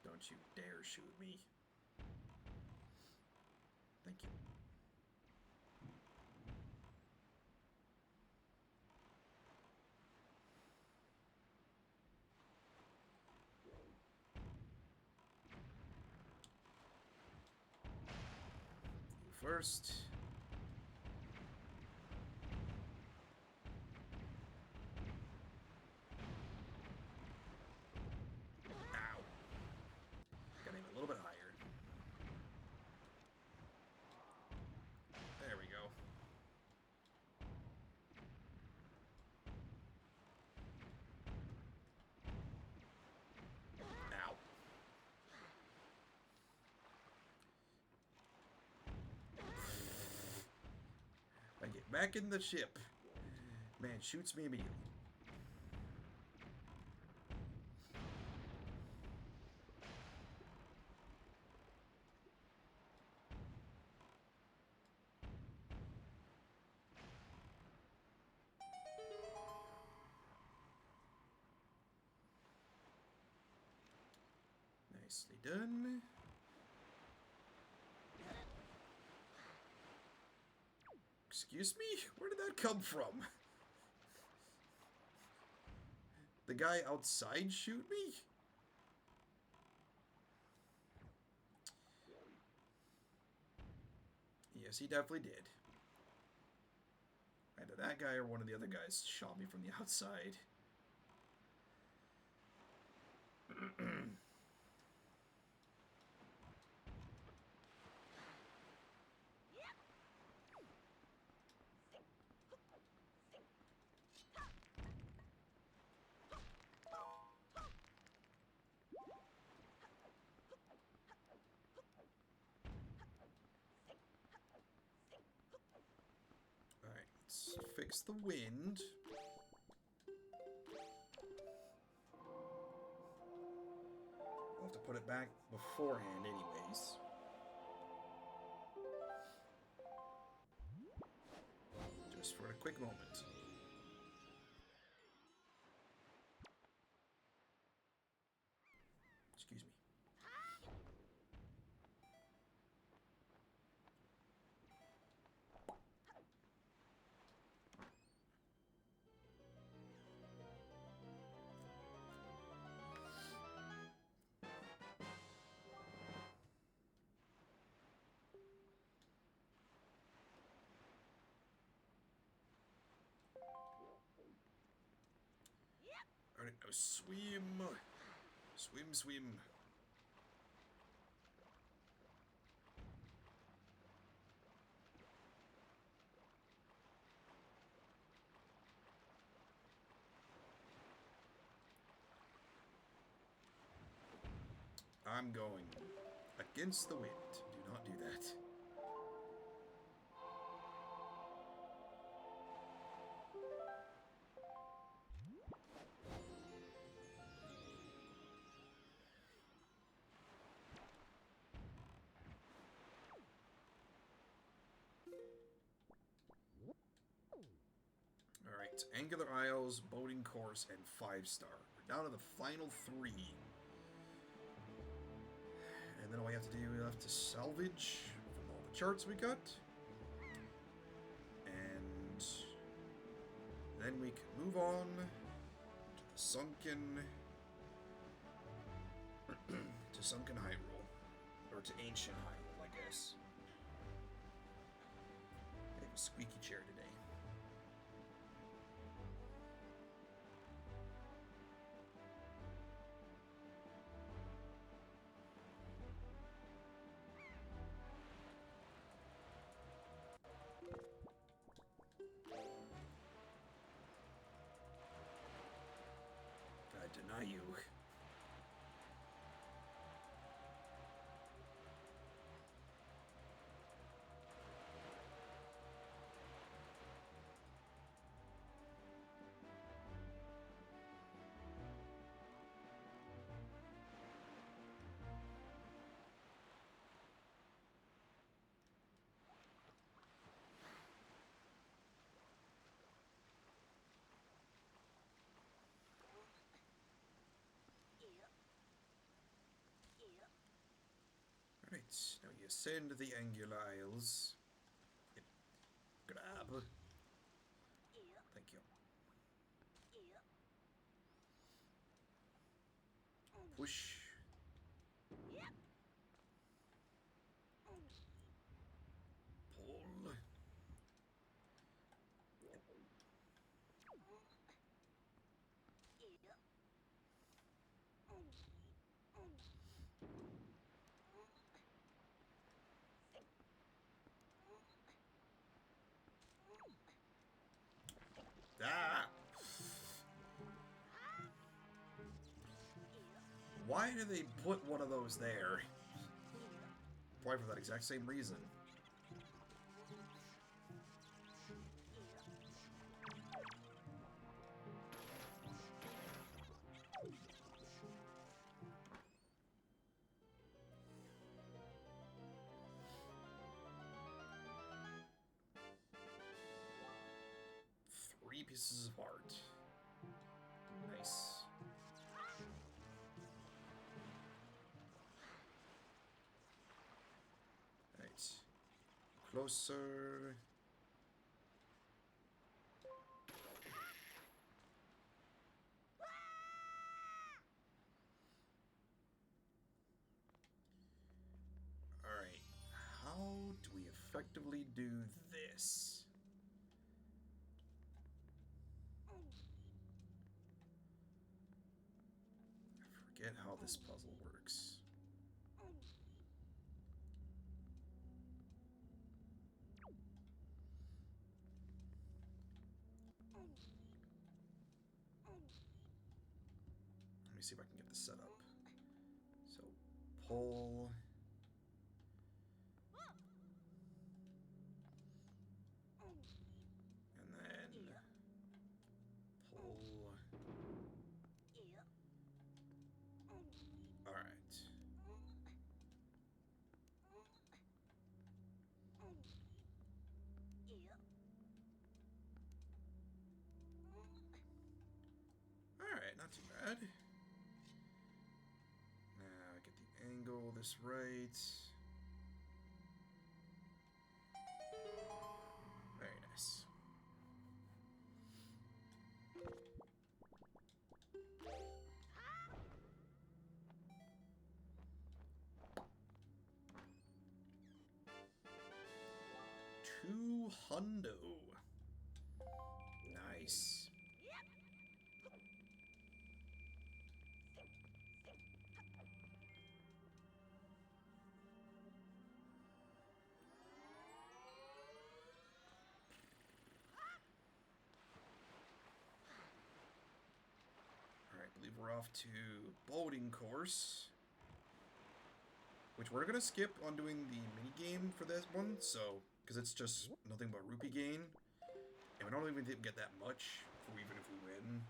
Don't you dare shoot me. Thank you. You first. Get back in the ship. man shoots me immediately. Nicely done. Excuse me? Where did that come from? The guy outside shoot me? Yes, he definitely did. Either that guy or one of the other guys shot me from the outside. Alright, let's fix the wind. I'll have to put it back beforehand anyways. Just for a quick moment. Excuse me. Alright, now swim. Swim, swim. I'm going against the wind. Do not do that. Alright, Angular Isles, Boating Course, and 5-star. We're down to the final 3. And then all we have to do, we have to salvage from all the charts we got. And then we can move on to the sunken... to sunken Hyrule. Or to ancient Hyrule, I guess. I have a squeaky chair today. I deny you. Alright, now you ascend the Angular Isles. Yep. Grab. Thank you. Push. Pull. Ah! Why do they put one of those there? Probably for that exact same reason. pieces of art. Nice. Right. Closer. Alright. How do we effectively do this? I forget how this puzzle works. Let me see if I can get this set up. So, pull. And then pull. Alright. Alright, not too bad. Now get the angle this right. Very nice. $200. Nice. Alright, I believe we're off to boating course. Which we're gonna skip on doing the mini game for this one, so because it's just nothing but rupee gain, and we don't even get that much for even if we win.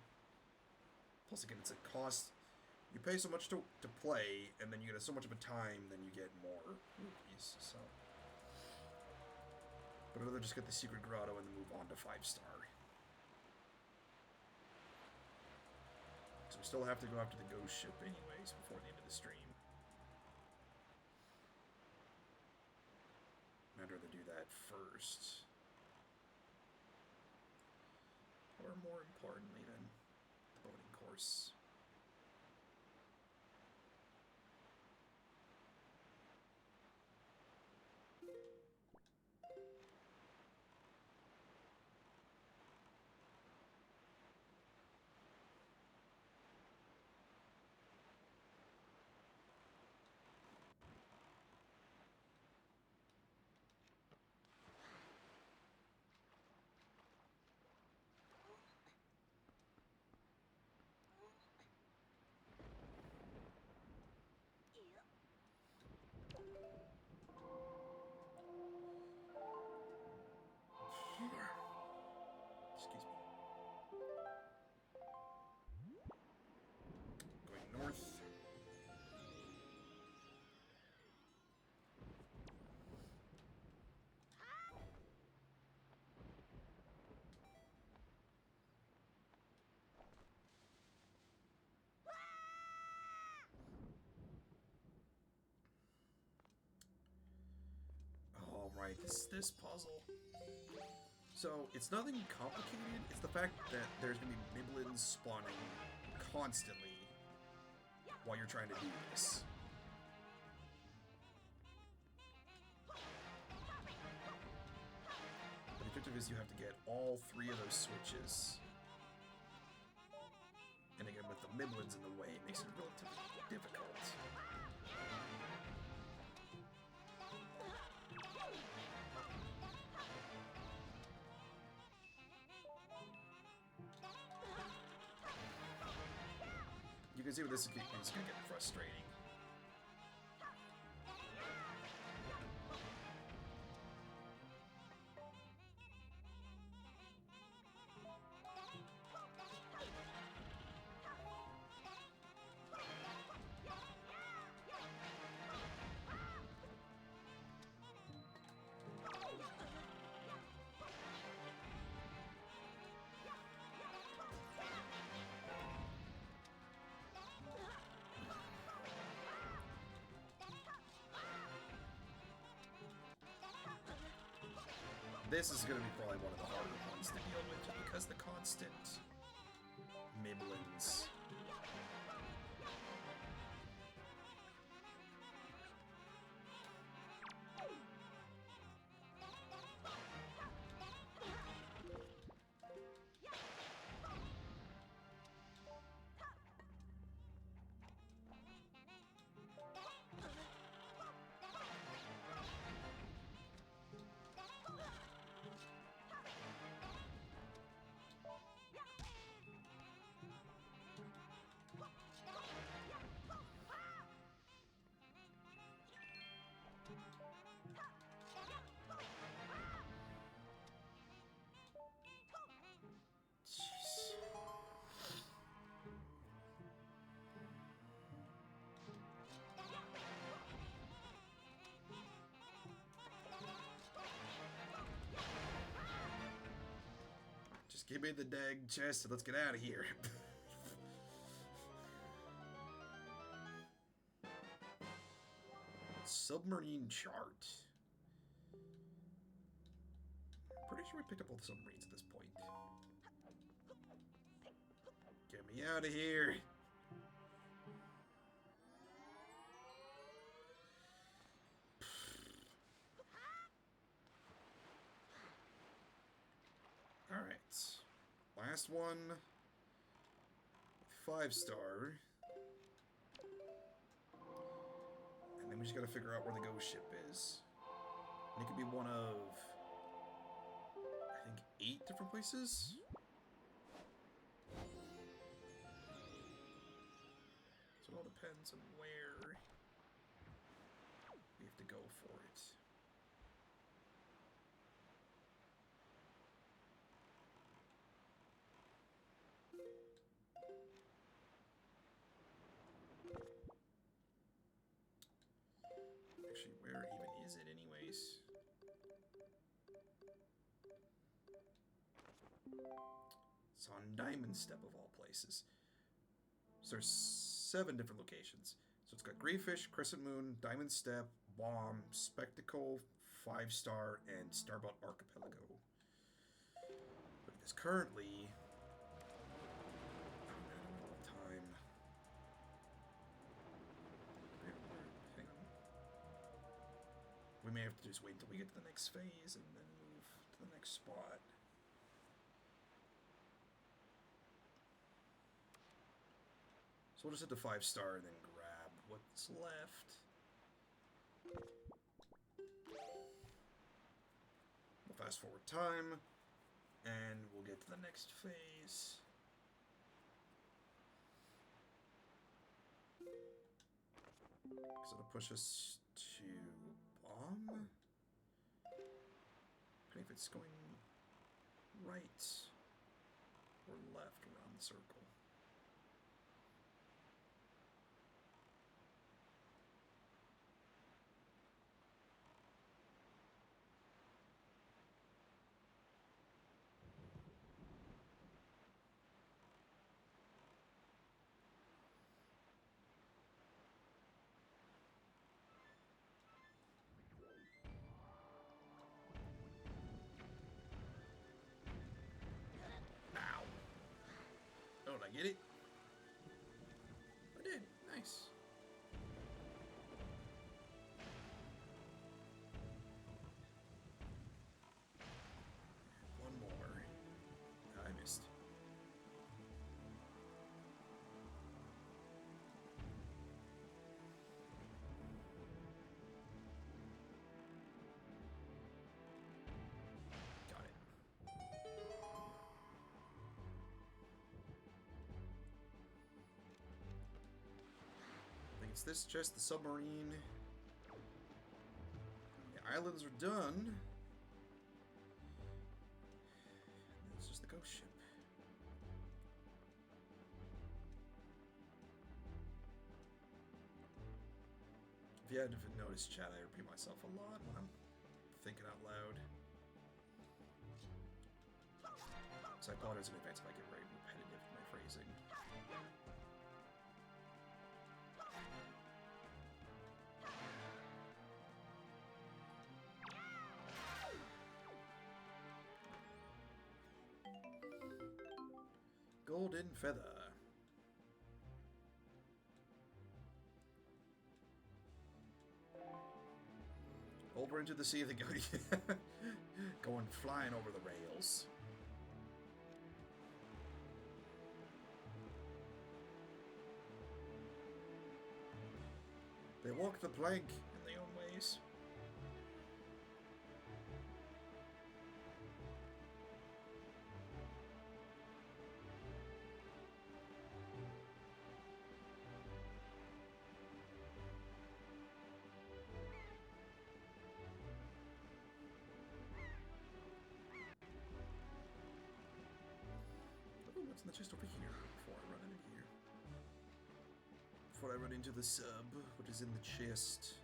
Plus, again, it's a cost. You pay so much to play, and then you get so much of a time, then you get more rupees. So, but I'd rather just get the secret grotto and then move on to 5-star. So we still have to go after the ghost ship anyways before the end of the stream. I'd rather do that first. Or more importantly than the boating course. Excuse me. Going north. All right, this puzzle. So, it's nothing complicated, it's the fact that there's going to be Miblins spawning constantly while you're trying to do this. The objective is you have to get all 3 of those switches. And again, with the Miblins in the way, it makes it relatively difficult. You can see what this is going to get frustrating. this is going to be probably one of the harder ones to deal with, just because the constant Mibblins. Just give me the dag chest and let's get out of here. Submarine chart. Pretty sure we picked up all the submarines at this point. Get me out of here. Alright. Last one. 5-star. And then we just gotta figure out where the ghost ship is. And it could be one of, I think, 8 different places? So it all depends on where we have to go for it. Actually, where even is it anyways? It's on Diamond Steppe of all places. So there's 7 different locations. So it's got Greyfish, Crescent Moon, Diamond Steppe, Bomb, Spectacle, 5-star, and Starbout Archipelago. But it is currently... time. Hang on. We may have to just wait until we get to the next phase and then move to the next spot. So we'll just hit the 5-star and then grab what's left. We'll fast forward time, and we'll get to the next phase. Because it'll push us to Bomb. But if it's going right or left around the circle. Oh, did I get it? I did. Nice. One more. No, I missed. Got it. It's this chest, the submarine. The islands are done. It's just the ghost ship. If you hadn't noticed, chat, I repeat myself a lot when I'm thinking out loud. So I apologize in advance if I get very repetitive in my phrasing. golden feather. Over into the sea of the goat. Going flying over the rails. They walk the plank in their own ways. Oh, what's in the chest over here before I run into here? Before I run into the sub, what is in the chest?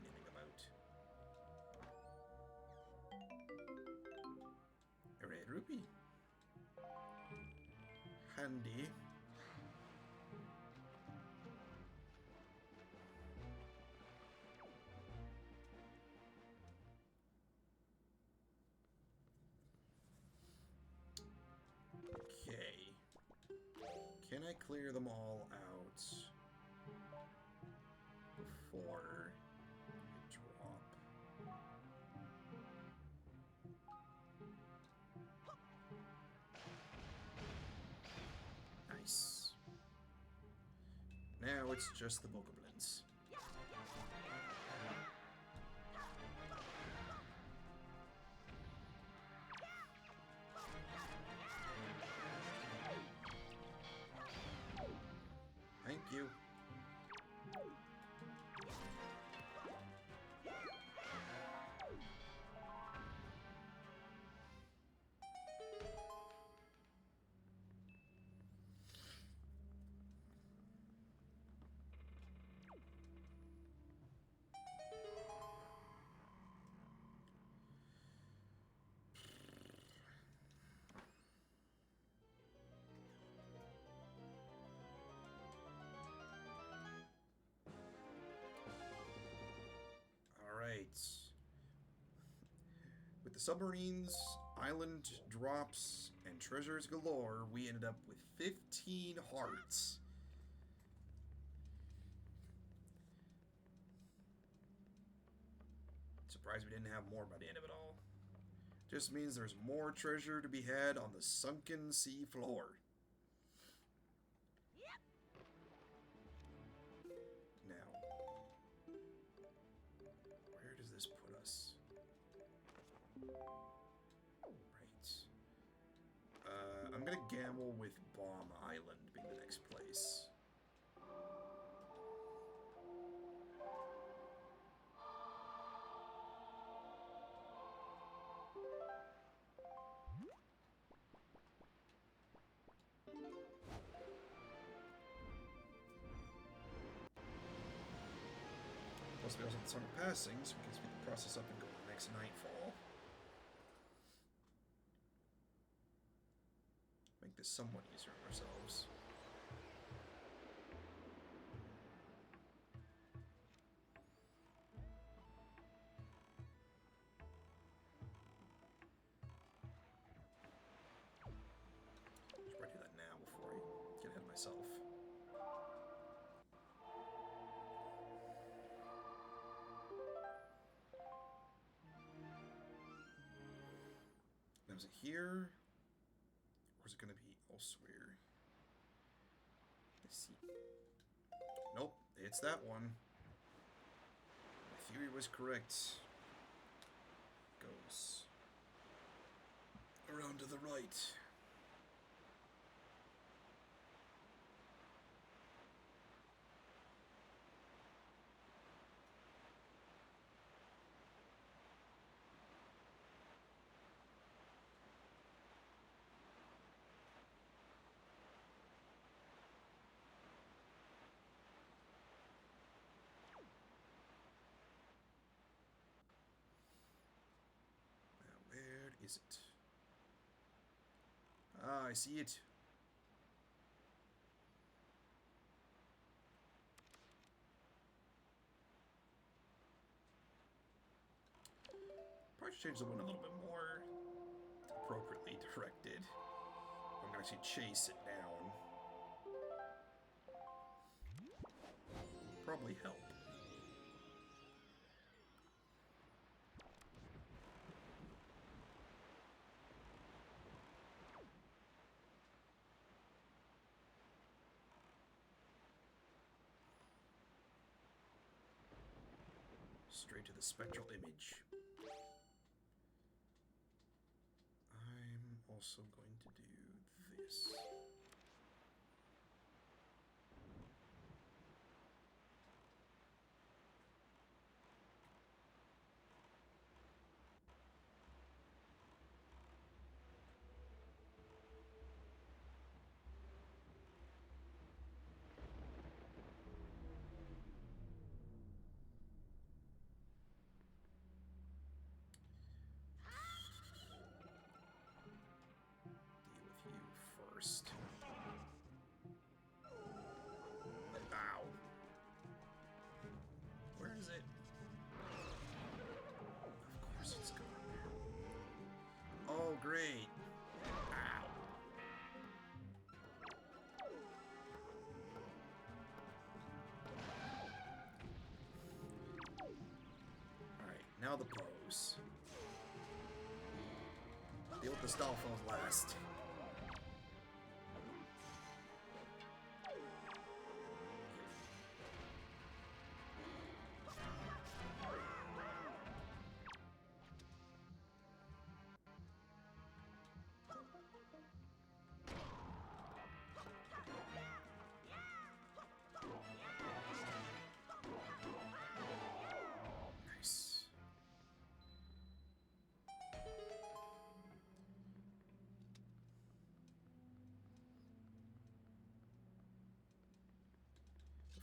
Nothing about. A red rupee. Handy. Okay. Can I clear them all out before I drop? Nice. Now it's just the bokoblins. Thank you. With the submarines, island drops, and treasures galore, we ended up with 15 hearts. Surprised we didn't have more by the end of it all. Just means there's more treasure to be had on the sunken sea floor. Where does this put us? Right. I'm gonna gamble with Bomb Island being the next place. Plus, we also have the Song of Passing, so we can speed the process up and go to the next nightfall. Make this somewhat easier on ourselves. Should probably do that now before I get ahead of myself. Now, is it here? Or is it going to be elsewhere? Let's see. Nope, it's that one. My theory was correct. Goes around to the right. Is it? Ah, I see it. Probably should change the one a little bit more appropriately directed. I'm gonna actually chase it down. Probably help. Straight to the spectral image. I'm also going to do this. First. Ow. Where is it? Of course it's going there. Oh, great. Ow. Alright, now the pose. Deal with the stall phones last.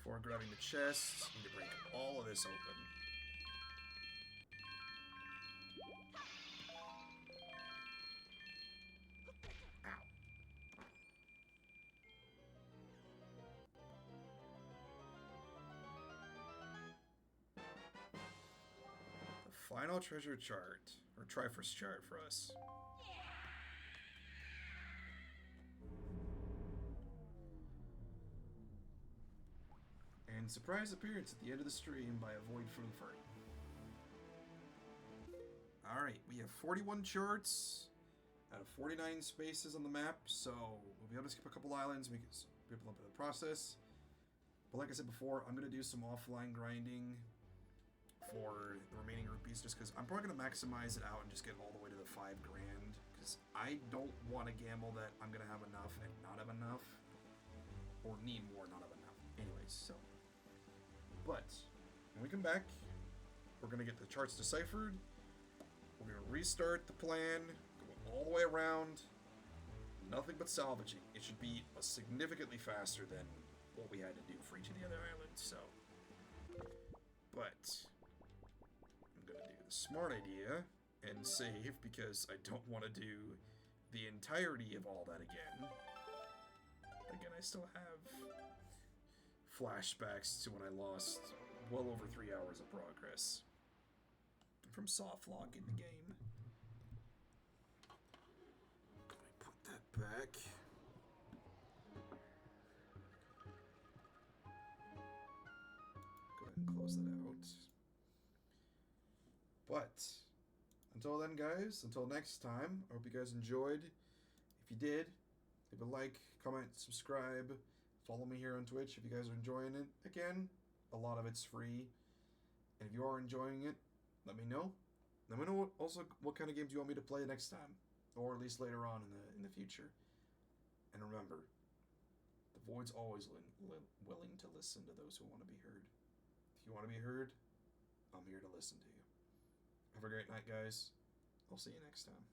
Before grabbing the chest, I need to break all of this open. Ow. The final treasure chart, or Triforce chart for us. And surprise appearance at the end of the stream by Avoid Fleeford. Alright, we have 41 charts out of 49 spaces on the map, so we'll be able to skip a couple islands because people up in the process. But like I said before, I'm going to do some offline grinding for the remaining rupees just because I'm probably going to maximize it out and just get all the way to the 5 grand because I don't want to gamble that I'm going to have enough and not have enough, or need more, not have enough. Anyways, so. But when we come back, we're going to get the charts deciphered. We're going to restart the plan, go all the way around. Nothing but salvaging. It should be significantly faster than what we had to do for each of the other islands, so. But I'm going to do the smart idea and save because I don't want to do the entirety of all that again. Again, I still have flashbacks to when I lost well over 3 hours of progress from soft lock in the game. Let me put that back. Go ahead and close that out. But until then, guys, until next time, I hope you guys enjoyed. If you did, leave a like, comment, subscribe. Follow me here on Twitch if you guys are enjoying it. Again, a lot of it's free. And if you are enjoying it, let me know. Let me know what kind of games you want me to play next time. Or at least later on in the future. And remember, the Void's always willing to listen to those who want to be heard. If you want to be heard, I'm here to listen to you. Have a great night, guys. I'll see you next time.